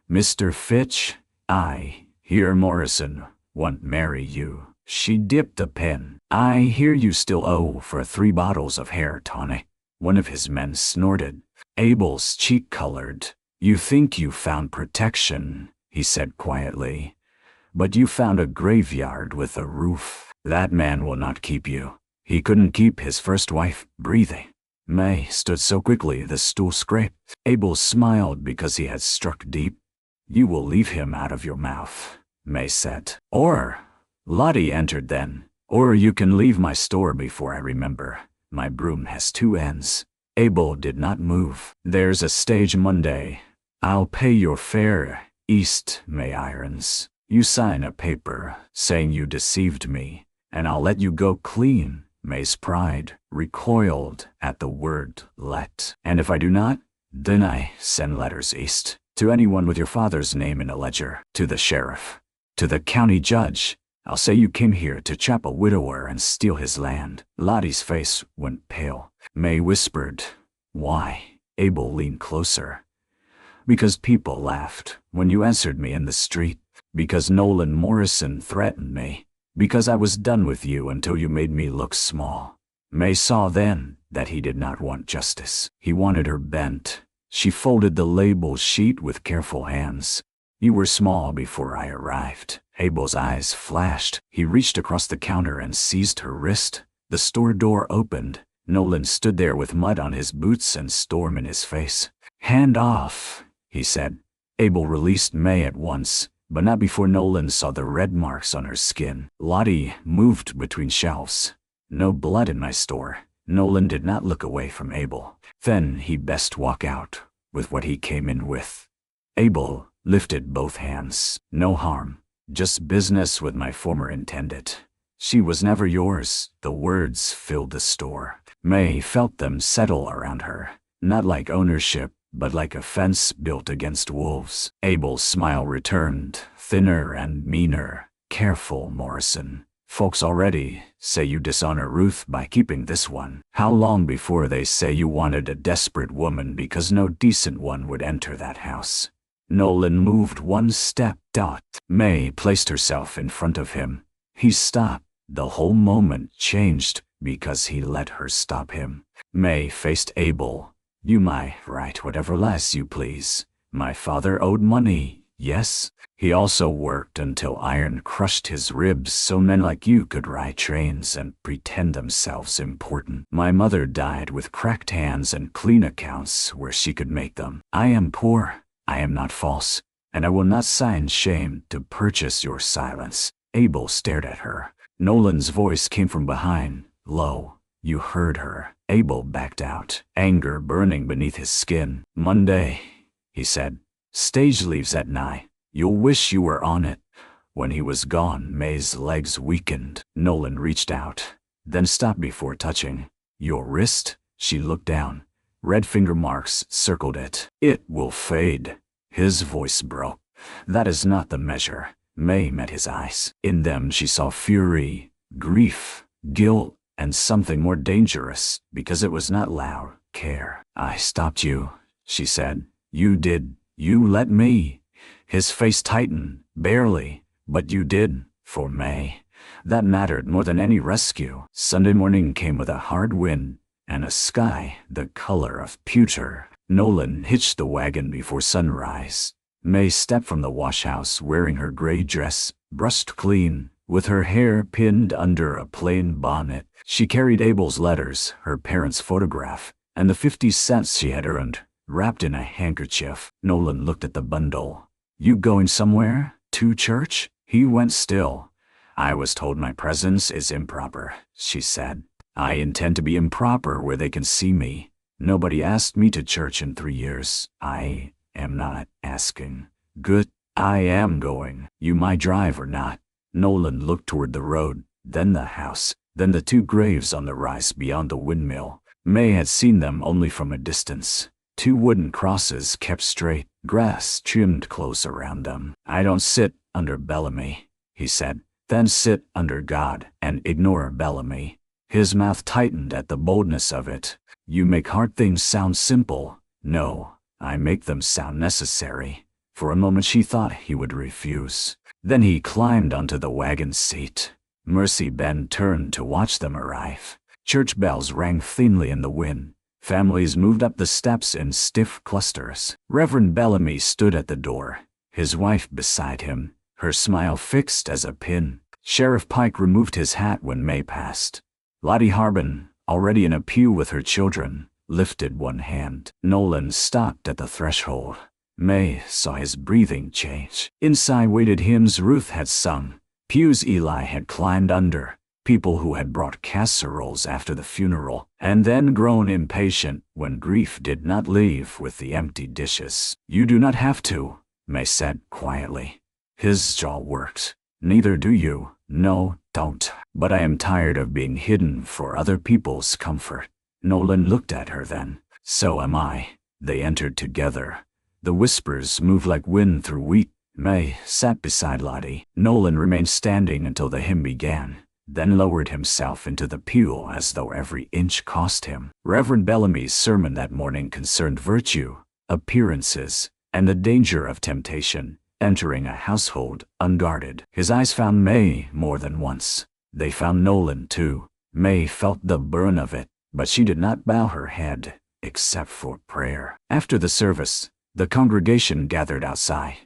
"Mr. Fitch, I hear Morrison want marry you." She dipped a pen. "I hear you still owe for 3 bottles of hair tonic." One of his men snorted. Abel's cheek colored. "You think you found protection," he said quietly. "But you found a graveyard with a roof. That man will not keep you. He couldn't keep his first wife breathing." May stood so quickly the stool scraped. Abel smiled because he had struck deep. "You will leave him out of your mouth," May said. "Or Lottie entered then. Or you can leave my store before I remember. My broom has two ends. Abel did not move. There's a stage Monday. I'll pay your fare, East May Irons. You sign a paper saying you deceived me, and I'll let you go clean. May's pride recoiled at the word let. And if I do not, then I send letters east. To anyone with your father's name in a ledger. To the sheriff. To the county judge. I'll say you came here to trap a widower and steal his land. Lottie's face went pale. May whispered, "Why?" Abel leaned closer. "Because people laughed when you answered me in the street. Because Nolan Morrison threatened me. Because I was done with you until you made me look small." May saw then that he did not want justice. He wanted her bent. She folded the label sheet with careful hands. "You were small before I arrived." Abel's eyes flashed. He reached across the counter and seized her wrist. The store door opened. Nolan stood there with mud on his boots and storm in his face. "Hand off," he said. Abel released May at once, but not before Nolan saw the red marks on her skin. Lottie moved between shelves. "No blood in my store." Nolan did not look away from Abel. Then he best walk out with what he came in with. Abel lifted both hands. "No harm. Just business with my former intendant. She was never yours." The words filled the store. May felt them settle around her, not like ownership, but like a fence built against wolves. Abel's smile returned, thinner and meaner. "Careful, Morrison. Folks already say you dishonor Ruth by keeping this one. How long before they say you wanted a desperate woman because no decent one would enter that house?" Nolan moved one step. May placed herself in front of him. He stopped. The whole moment changed because he let her stop him. May faced Abel. "You might write whatever lies you please. My father owed money, yes? He also worked until iron crushed his ribs so men like you could ride trains and pretend themselves important. My mother died with cracked hands and clean accounts where she could make them. I am poor. I am not false, and I will not sign shame to purchase your silence." Abel stared at her. Nolan's voice came from behind, low. "You heard her." Abel backed out, anger burning beneath his skin. "Monday," he said. "Stage leaves at 9. You'll wish you were on it." When he was gone, May's legs weakened. Nolan reached out, then stopped before touching. "Your wrist?" She looked down. Red finger marks circled it. "It will fade." His voice broke. "That is not the measure." May met his eyes. In them she saw fury, grief, guilt, and something more dangerous, because it was not loud care. "I stopped you," she said. "You did. You let me." His face tightened, barely, "But you did, for May." That mattered more than any rescue. Sunday morning came with a hard wind, and a sky the color of pewter. Nolan hitched the wagon before sunrise. May stepped from the washhouse wearing her gray dress, brushed clean, with her hair pinned under a plain bonnet. She carried Abel's letters, her parents' photograph, and the 50 cents she had earned, wrapped in a handkerchief. Nolan looked at the bundle. "You going somewhere? To church?" He went still. "I was told my presence is improper," she said. "I intend to be improper where they can see me. Nobody asked me to church in 3 years. I am not asking." "Good. I am going. You might drive or not." Nolan looked toward the road, then the house, then the 2 graves on the rise beyond the windmill. May had seen them only from a distance. 2 wooden crosses kept straight, grass trimmed close around them. "I don't sit under Bellamy," he said. "Then sit under God and ignore Bellamy." His mouth tightened at the boldness of it. "You make hard things sound simple." "No, I make them sound necessary." For a moment she thought he would refuse. Then he climbed onto the wagon seat. Mercy Ben turned to watch them arrive. Church bells rang thinly in the wind. Families moved up the steps in stiff clusters. Reverend Bellamy stood at the door, his wife beside him, her smile fixed as a pin. Sheriff Pike removed his hat when May passed. Lottie Harbin, already in a pew with her children, lifted one hand. Nolan stopped at the threshold. May saw his breathing change. Inside waited hymns Ruth had sung, Pews Eli had climbed under, people who had brought casseroles after the funeral, and then grown impatient when grief did not leave with the empty dishes. "You do not have to," May said quietly. His jaw worked. "Neither do you. No, don't. But I am tired of being hidden for other people's comfort." Nolan looked at her then. "So am I." They entered together. The whispers moved like wind through wheat. May sat beside Lottie. Nolan remained standing until the hymn began, then lowered himself into the pew as though every inch cost him. Reverend Bellamy's sermon that morning concerned virtue, appearances, and the danger of temptation, entering a household unguarded. His eyes found May more than once. They found Nolan too. May felt the burn of it, but she did not bow her head, except for prayer. After the service, the congregation gathered outside.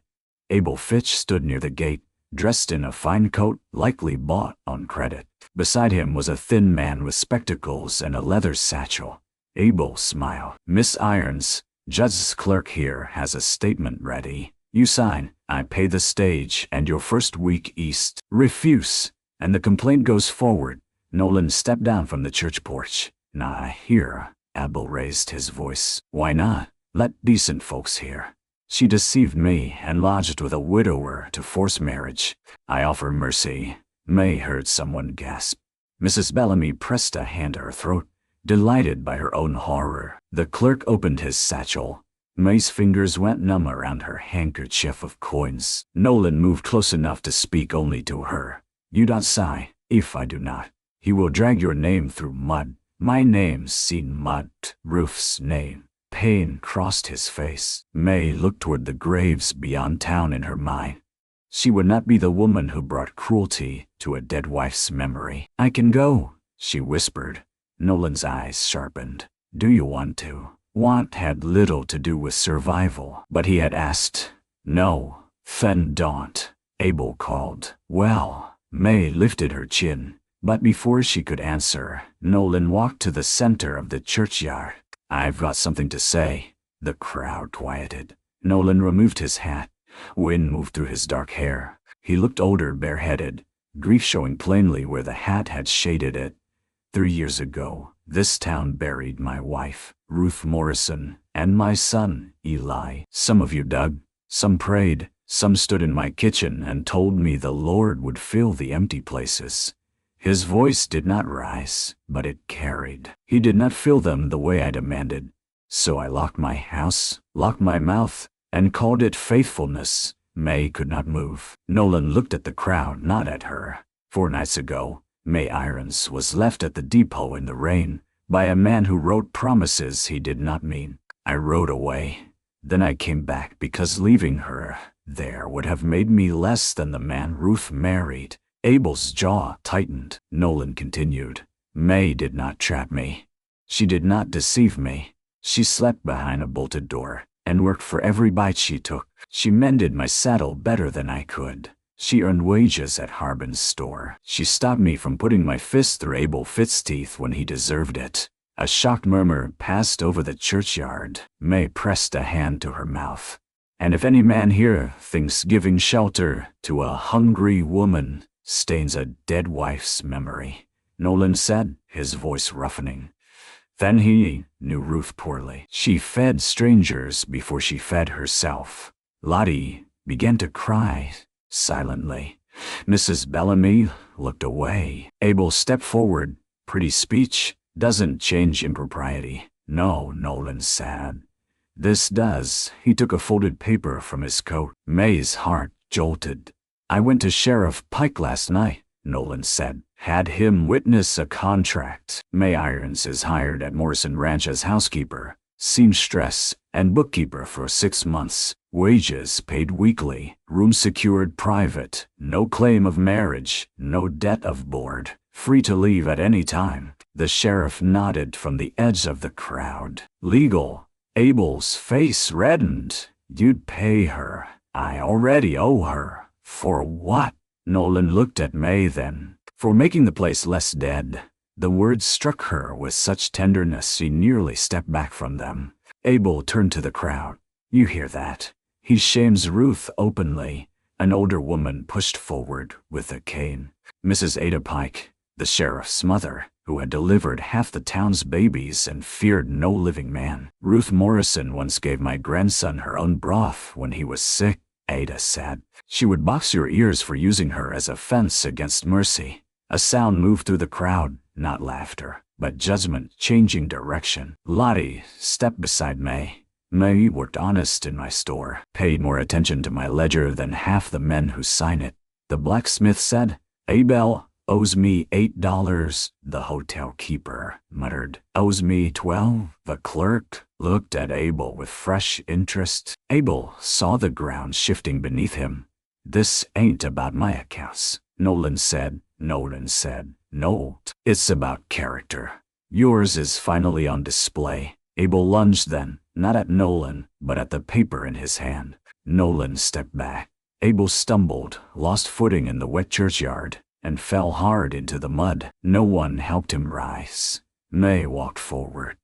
Abel Fitch stood near the gate, dressed in a fine coat likely bought on credit. Beside him was a thin man with spectacles and a leather satchel. Abel smiled. "Miss Irons, Judge's clerk here has a statement ready. You sign, I pay the stage and your first week east. Refuse, and the complaint goes forward." Nolan stepped down from the church porch. "Not here." Abel raised his voice. "Why not? Let decent folks hear. She deceived me and lodged with a widower to force marriage. I offer mercy." May heard someone gasp. Mrs. Bellamy pressed a hand to her throat, delighted by her own horror. The clerk opened his satchel. May's fingers went numb around her handkerchief of coins. Nolan moved close enough to speak only to her. "You don't sigh. If I do not, he will drag your name through mud. My name's seen mud." Ruth's name. Pain crossed his face. May looked toward the graves beyond town in her mind. She would not be the woman who brought cruelty to a dead wife's memory. "I can go," she whispered. Nolan's eyes sharpened. "Do you want to?" Want had little to do with survival, but he had asked. "No, then don't," Abel called. "Well," May lifted her chin, but before she could answer, Nolan walked to the center of the churchyard. "I've got something to say." The crowd quieted. Nolan removed his hat. Wind moved through his dark hair. He looked older, bareheaded, grief showing plainly where the hat had shaded it. 3 years ago, this town buried my wife, Ruth Morrison, and my son, Eli. Some of you dug, some prayed, some stood in my kitchen and told me the Lord would fill the empty places. His voice did not rise, but it carried. He did not fill them the way I demanded. So I locked my house, locked my mouth, and called it faithfulness. May could not move. Nolan looked at the crowd, not at her. 4 nights ago, May Irons was left at the depot in the rain by a man who wrote promises he did not mean. I rode away. Then I came back because leaving her there would have made me less than the man Ruth married. Abel's jaw tightened. Nolan continued. May did not trap me. She did not deceive me. She slept behind a bolted door and worked for every bite she took. She mended my saddle better than I could. She earned wages at Harbin's store. She stopped me from putting my fist through Abel Fitz's teeth when he deserved it. A shocked murmur passed over the churchyard. May pressed a hand to her mouth. And if any man here thinks giving shelter to a hungry woman stains a dead wife's memory, Nolan said, his voice roughening. Then he knew Ruth poorly. She fed strangers before she fed herself. Lottie began to cry silently. Mrs. Bellamy looked away. Abel stepped forward. Pretty speech doesn't change impropriety. No, Nolan said. This does. He took a folded paper from his coat. May's heart jolted. I went to Sheriff Pike last night, Nolan said. Had him witness a contract. May Irons is hired at Morrison Ranch as housekeeper, seamstress, and bookkeeper for 6 months. Wages paid weekly. Room secured private. No claim of marriage. No debt of board. Free to leave at any time. The sheriff nodded from the edge of the crowd. Legal. Abel's face reddened. You'd pay her. I already owe her. For what? Nolan looked at May then. For making the place less dead. The words struck her with such tenderness she nearly stepped back from them. Abel turned to the crowd. You hear that? He shames Ruth openly. An older woman pushed forward with a cane. Mrs. Ada Pike, the sheriff's mother, who had delivered half the town's babies and feared no living man. Ruth Morrison once gave my grandson her own broth when he was sick, Ada said. She would box your ears for using her as a fence against mercy. A sound moved through the crowd, not laughter, but judgment changing direction. Lottie stepped beside May. May worked honest in my store, paid more attention to my ledger than half the men who sign it. The blacksmith said, "Abel owes me $8, the hotel keeper muttered. "Owes me 12, the clerk looked at Abel with fresh interest. Abel saw the ground shifting beneath him. "This ain't about my accounts," Nolan said. "No, it's about character. Yours is finally on display." Abel lunged then, not at Nolan, but at the paper in his hand. Nolan stepped back. Abel stumbled, lost footing in the wet churchyard, and fell hard into the mud. No one helped him rise. May walked forward.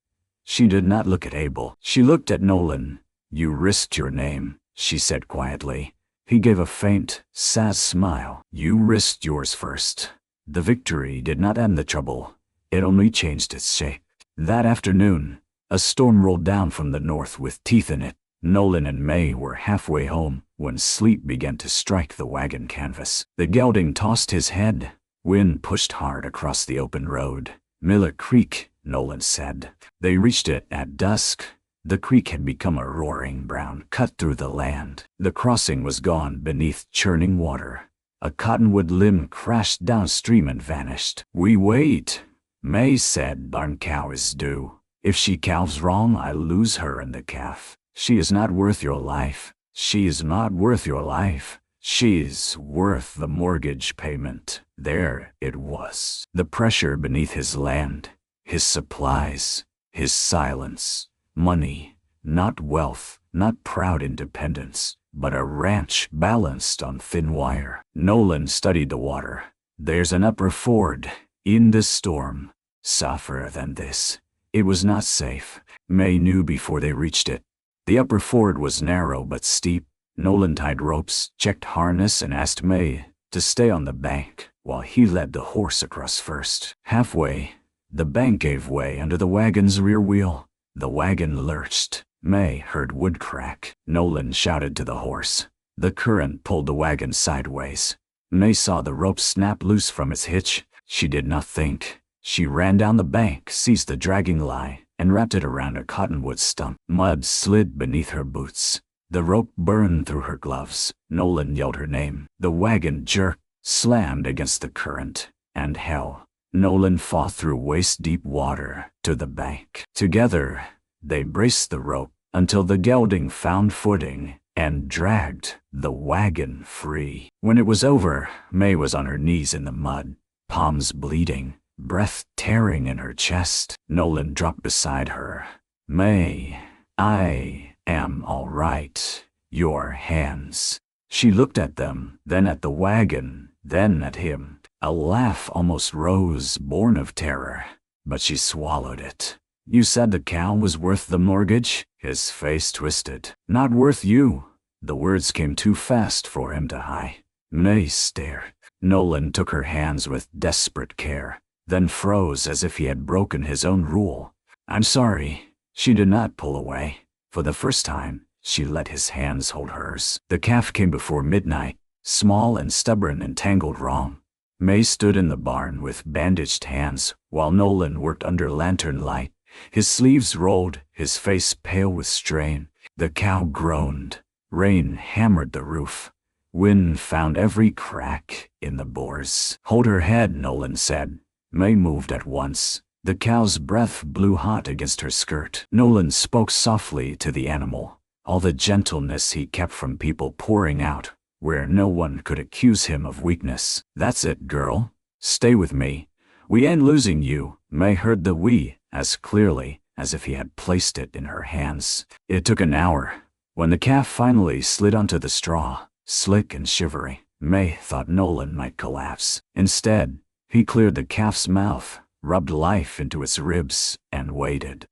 She did not look at Abel. She looked at Nolan. "You risked your name," she said quietly. He gave a faint, sad smile. "You risked yours first." The victory did not end the trouble. It only changed its shape. That afternoon, a storm rolled down from the north with teeth in it. Nolan and May were halfway home when sleep began to strike the wagon canvas. The gelding tossed his head. Wind pushed hard across the open road. "Miller Creek," Nolan said. They reached it at dusk. The creek had become a roaring brown cut through the land. The crossing was gone beneath churning water. A cottonwood limb crashed downstream and vanished. "We wait," May said. "Barn cow is due. If she calves wrong, I lose her and the calf. She is not worth your life. She is not worth your life. She's worth the mortgage payment." There it was. The pressure beneath his land, his supplies, his silence. Money, not wealth, not proud independence, but a ranch balanced on thin wire. Nolan studied the water. "There's an upper ford in this storm. Safer than this. It was not safe." May knew before they reached it. The upper ford was narrow but steep. Nolan tied ropes, checked harness, and asked May to stay on the bank while he led the horse across first. Halfway, the bank gave way under the wagon's rear wheel. The wagon lurched. May heard wood crack. Nolan shouted to the horse. The current pulled the wagon sideways. May saw the rope snap loose from its hitch. She did not think. She ran down the bank, seized the dragging line, and wrapped it around a cottonwood stump. Mud slid beneath her boots. The rope burned through her gloves. Nolan yelled her name. The wagon jerked, slammed against the current, and held. Nolan fought through waist-deep water to the bank. Together, they braced the rope until the gelding found footing and dragged the wagon free. When it was over, May was on her knees in the mud, palms bleeding, breath tearing in her chest. Nolan dropped beside her. "May, I am all right. Your hands." She looked at them, then at the wagon, then at him. A laugh almost rose, born of terror, but she swallowed it. "You said the cow was worth the mortgage?" His face twisted. "Not worth you." The words came too fast for him to hide. May stared. Nolan took her hands with desperate care, then froze as if he had broken his own rule. "I'm sorry." She did not pull away. For the first time, she let his hands hold hers. The calf came before midnight, small and stubborn and tangled wrong. May stood in the barn with bandaged hands while Nolan worked under lantern light. His sleeves rolled, his face pale with strain. The cow groaned. Rain hammered the roof. Wind found every crack in the boards. "Hold her head," Nolan said. May moved at once. The cow's breath blew hot against her skirt. Nolan spoke softly to the animal, all the gentleness he kept from people pouring out where no one could accuse him of weakness. "That's it, girl. Stay with me. We ain't losing you." May heard the "we" as clearly as if he had placed it in her hands. It took an hour. When the calf finally slid onto the straw, slick and shivery, May thought Nolan might collapse. Instead, he cleared the calf's mouth, rubbed life into its ribs, and waited.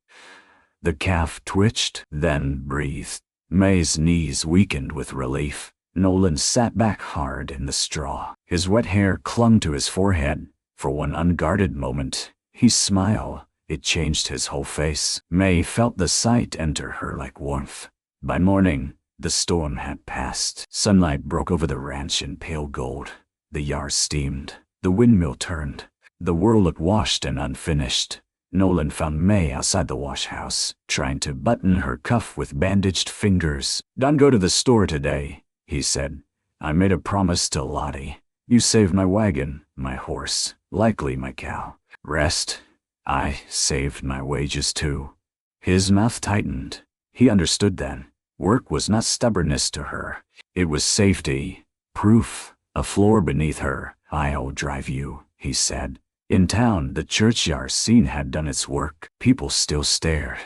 The calf twitched, then breathed. May's knees weakened with relief. Nolan sat back hard in the straw. His wet hair clung to his forehead. For one unguarded moment, he smiled. It changed his whole face. May felt the sight enter her like warmth. By morning, the storm had passed. Sunlight broke over the ranch in pale gold. The yard steamed. The windmill turned. The world looked washed and unfinished. Nolan found May outside the wash house, trying to button her cuff with bandaged fingers. "Don't go to the store today," he said. "I made a promise to Lottie. You saved my wagon, my horse, likely my cow. Rest. I saved my wages too." His mouth tightened. He understood then. Work was not stubbornness to her. It was safety, proof, a floor beneath her. "I'll drive you," he said. In town, the churchyard scene had done its work. People still stared,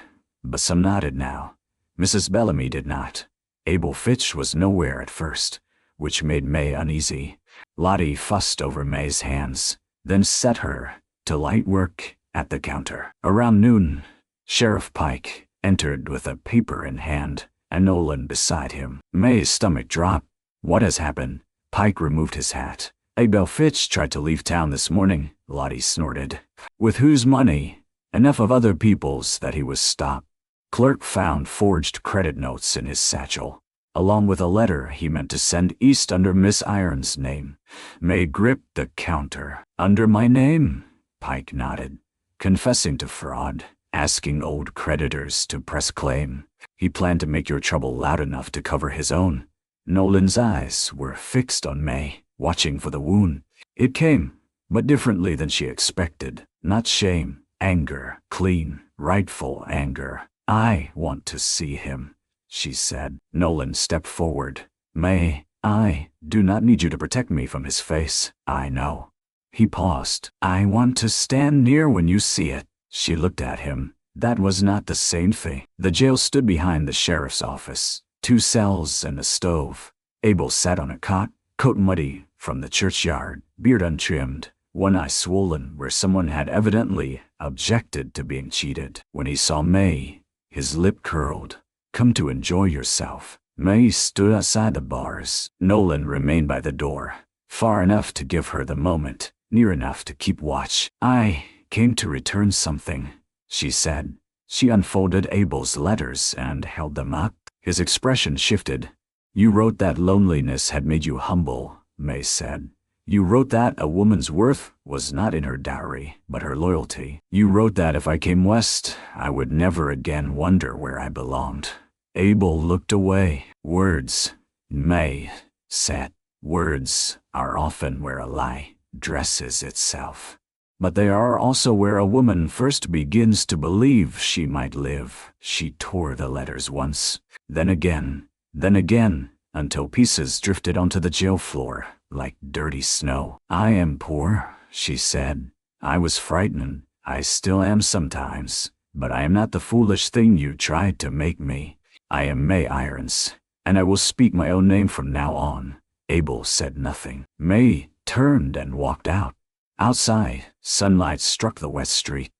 but some nodded now. Mrs. Bellamy did not. Abel Fitch was nowhere at first, which made May uneasy. Lottie fussed over May's hands, then set her to light work at the counter. Around noon, Sheriff Pike entered with a paper in hand, and Nolan beside him. May's stomach dropped. "What has happened?" Pike removed his hat. "Abel Fitch tried to leave town this morning," Lottie snorted. "With whose money?" "Enough of other people's that he was stopped." Clerk found forged credit notes in his satchel, along with a letter he meant to send east under Miss Irons' name. May gripped the counter. "Under my name?" Pike nodded. "Confessing to fraud, asking old creditors to press claim. He planned to make your trouble loud enough to cover his own." Nolan's eyes were fixed on May, watching for the wound. It came, but differently than she expected. Not shame, anger, clean, rightful anger. "I want to see him," she said. Nolan stepped forward. "May, I do not need you to protect me from his face. I know." He paused. "I want to stand near when you see it." She looked at him. That was not the same thing. The jail stood behind the sheriff's office. 2 cells and a stove. Abel sat on a cot, coat muddy from the churchyard, beard untrimmed, one eye swollen where someone had evidently objected to being cheated. When he saw May, his lip curled. "Come to enjoy yourself." May stood outside the bars. Nolan remained by the door, far enough to give her the moment, near enough to keep watch. "I came to return something," she said. She unfolded Abel's letters and held them up. His expression shifted. "You wrote that loneliness had made you humble," May said. "You wrote that a woman's worth was not in her dowry, but her loyalty. You wrote that if I came west, I would never again wonder where I belonged." Abel looked away. "Words," May said. "Words are often where a lie dresses itself. But they are also where a woman first begins to believe she might live." She tore the letters once, then again, until pieces drifted onto the jail floor like dirty snow. "I am poor," she said. "I was frightened. I still am sometimes, but I am not the foolish thing you tried to make me. I am May Irons, and I will speak my own name from now on." Abel said nothing. May turned and walked out. Outside, sunlight struck the wet street.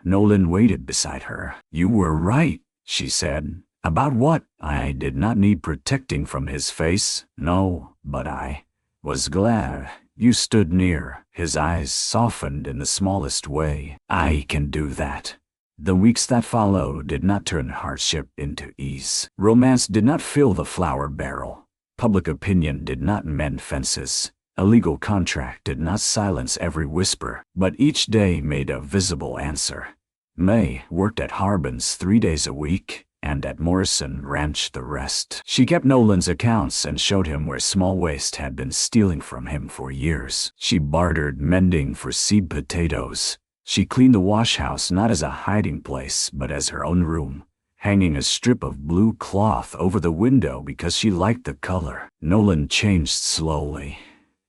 Nolan waited beside her. "You were right," she said. "About what?" "I did not need protecting from his face. No, but I was glad you stood near." His eyes softened in the smallest way. "I can do that." The weeks that followed did not turn hardship into ease. Romance did not fill the flour barrel. Public opinion did not mend fences. A legal contract did not silence every whisper, but each day made a visible answer. May worked at Harbin's 3 days a week, and at Morrison Ranch the rest. She kept Nolan's accounts and showed him where Small Waste had been stealing from him for years. She bartered mending for seed potatoes. She cleaned the wash house not as a hiding place, but as her own room, hanging a strip of blue cloth over the window because she liked the color. Nolan changed slowly,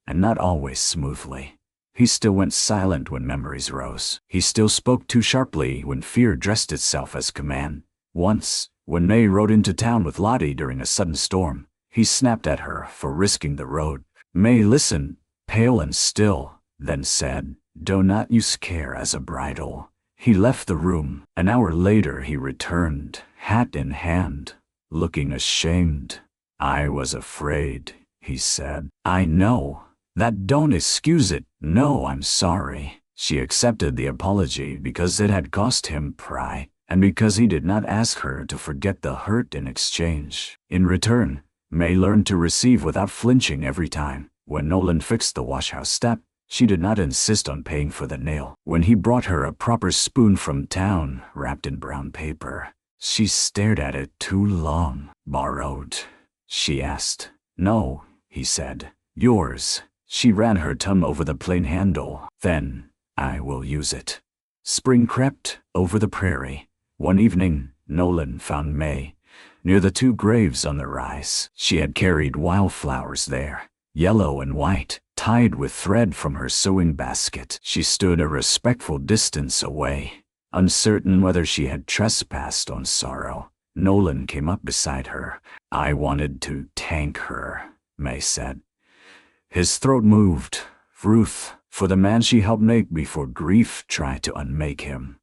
and not always smoothly. He still went silent when memories rose. He still spoke too sharply when fear dressed itself as command. Once, when May rode into town with Lottie during a sudden storm, he snapped at her for risking the road. May listened, pale and still, then said, "Do not use care as a bridle." He left the room. An hour later he returned, hat in hand, looking ashamed. "I was afraid," he said. I know. That don't excuse it. No, I'm sorry. She accepted the apology because it had cost him pride, and because he did not ask her to forget the hurt in exchange. In return, May learned to receive without flinching every time. When Nolan fixed the washhouse step, she did not insist on paying for the nail. When he brought her a proper spoon from town, wrapped in brown paper, she stared at it too long. Borrowed? She asked. No, he said. Yours. She ran her thumb over the plain handle. Then, I will use it. Spring crept over the prairie. One evening, Nolan found May near the two graves on the rise. She had carried wildflowers there, yellow and white, tied with thread from her sewing basket. She stood a respectful distance away, uncertain whether she had trespassed on sorrow. Nolan came up beside her. I wanted to thank her, May said. His throat moved. Ruth, for the man she helped make before grief tried to unmake him.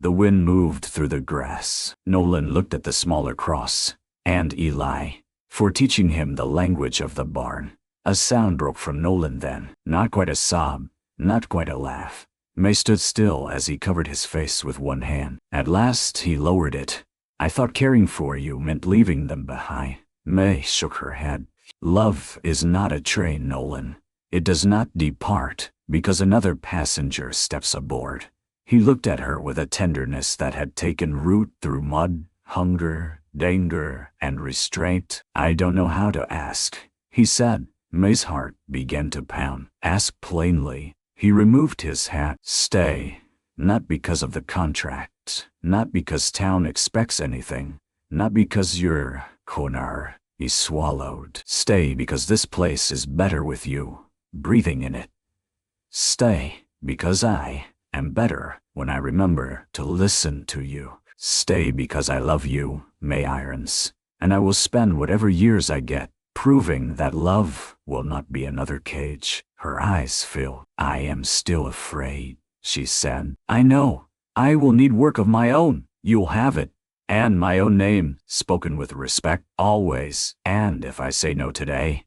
The wind moved through the grass. Nolan looked at the smaller cross, and Eli, for teaching him the language of the barn. A sound broke from Nolan then, not quite a sob, not quite a laugh. May stood still as he covered his face with one hand. At last he lowered it. I thought caring for you meant leaving them behind. May shook her head. Love is not a train, Nolan. It does not depart because another passenger steps aboard. He looked at her with a tenderness that had taken root through mud, hunger, danger, and restraint. I don't know how to ask, he said. May's heart began to pound. Ask plainly. He removed his hat. Stay. Not because of the contract. Not because town expects anything. Not because you're Konar. He swallowed. Stay because this place is better with you, breathing in it. Stay because I am better when I remember to listen to you. Stay because I love you, May Irons, and I will spend whatever years I get proving that love will not be another cage. Her eyes filled. I am still afraid, she said. I know. I will need work of my own. You'll have it. And my own name, spoken with respect, always. And if I say no today,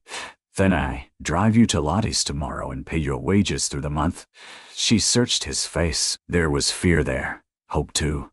then I drive you to Lottie's tomorrow and pay your wages through the month. She searched his face. There was fear there, hope too,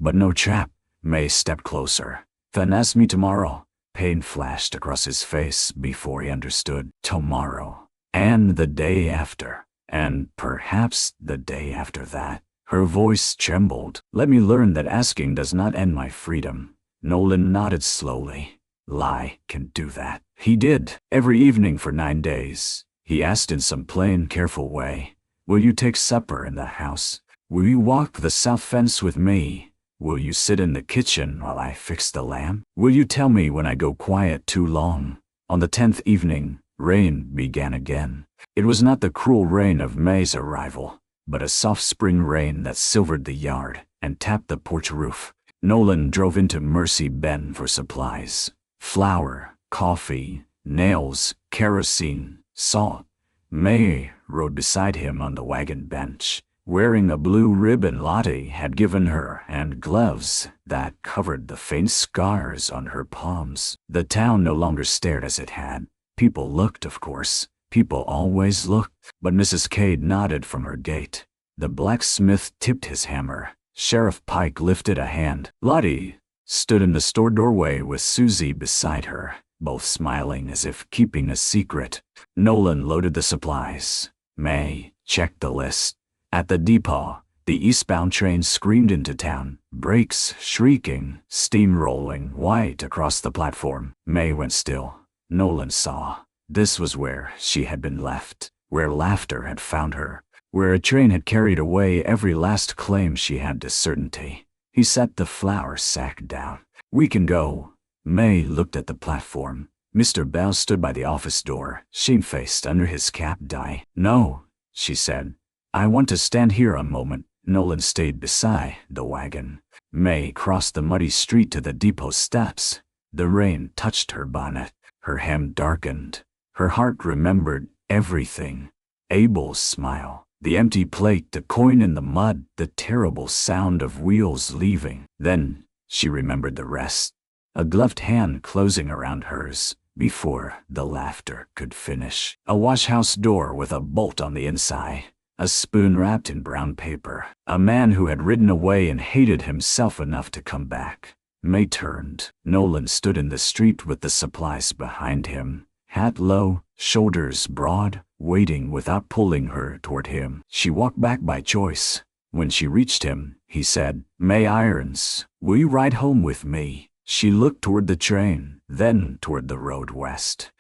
but no trap. May stepped closer. Then ask me tomorrow. Pain flashed across his face before he understood. Tomorrow. And the day after. And perhaps the day after that. Her voice trembled. Let me learn that asking does not end my freedom. Nolan nodded slowly. Lie can do that. He did. Every evening for 9 days. He asked in some plain, careful way. Will you take supper in the house? Will you walk the south fence with me? Will you sit in the kitchen while I fix the lamp? Will you tell me when I go quiet too long? On the 10th evening, rain began again. It was not the cruel rain of May's arrival, but a soft spring rain that silvered the yard and tapped the porch roof. Nolan drove into Mercy Bend for supplies. Flour, coffee, nails, kerosene, salt. May rode beside him on the wagon bench, wearing a blue ribbon Lottie had given her and gloves that covered the faint scars on her palms. The town no longer stared as it had. People looked, of course. People always looked. But Mrs. Cade nodded from her gate. The blacksmith tipped his hammer. Sheriff Pike lifted a hand. Lottie stood in the store doorway with Susie beside her, both smiling as if keeping a secret. Nolan loaded the supplies. May checked the list. At the depot, the eastbound train screamed into town, brakes shrieking, steam rolling white across the platform. May went still. Nolan saw. This was where she had been left, where laughter had found her, where a train had carried away every last claim she had to certainty. He set the flour sack down. We can go. May looked at the platform. Mr. Bell stood by the office door, shamefaced under his cap dye. No, she said. I want to stand here a moment. Nolan stayed beside the wagon. May crossed the muddy street to the depot steps. The rain touched her bonnet. Her hem darkened. Her heart remembered everything. Abel's smile, the empty plate, the coin in the mud, the terrible sound of wheels leaving. Then she remembered the rest. A gloved hand closing around hers, Before the laughter could finish, a washhouse door with a bolt on the inside, a spoon wrapped in brown paper, a man who had ridden away and hated himself enough to come back. May turned. Nolan stood in the street with the supplies behind him, hat low, shoulders broad, waiting without pulling her toward him. She walked back by choice. When she reached him, he said, "May Irons, will you ride home with me?" She looked toward the train, then toward the road west,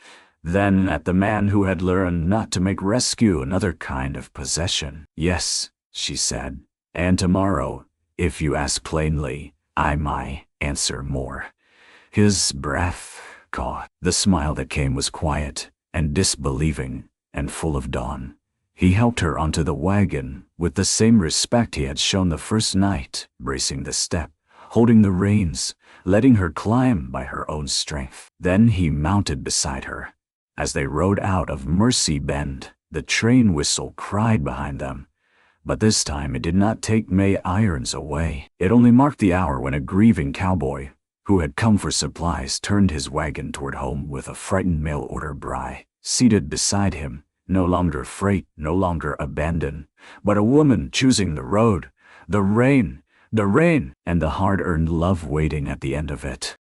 then at the man who had learned not to make rescue another kind of possession. "Yes," she said, "and tomorrow, if you ask plainly, I might answer more." His breath caught. The smile that came was quiet and disbelieving and full of dawn. He helped her onto the wagon with the same respect he had shown the first night, bracing the step, holding the reins, letting her climb by her own strength. Then he mounted beside her. As they rode out of Mercy Bend, the train whistle cried behind them. But this time it did not take May Irons away. It only marked the hour when a grieving cowboy, who had come for supplies, turned his wagon toward home with a frightened mail-order bride seated beside him, no longer freight, no longer abandoned, but a woman choosing the road, the rain, and the hard-earned love waiting at the end of it.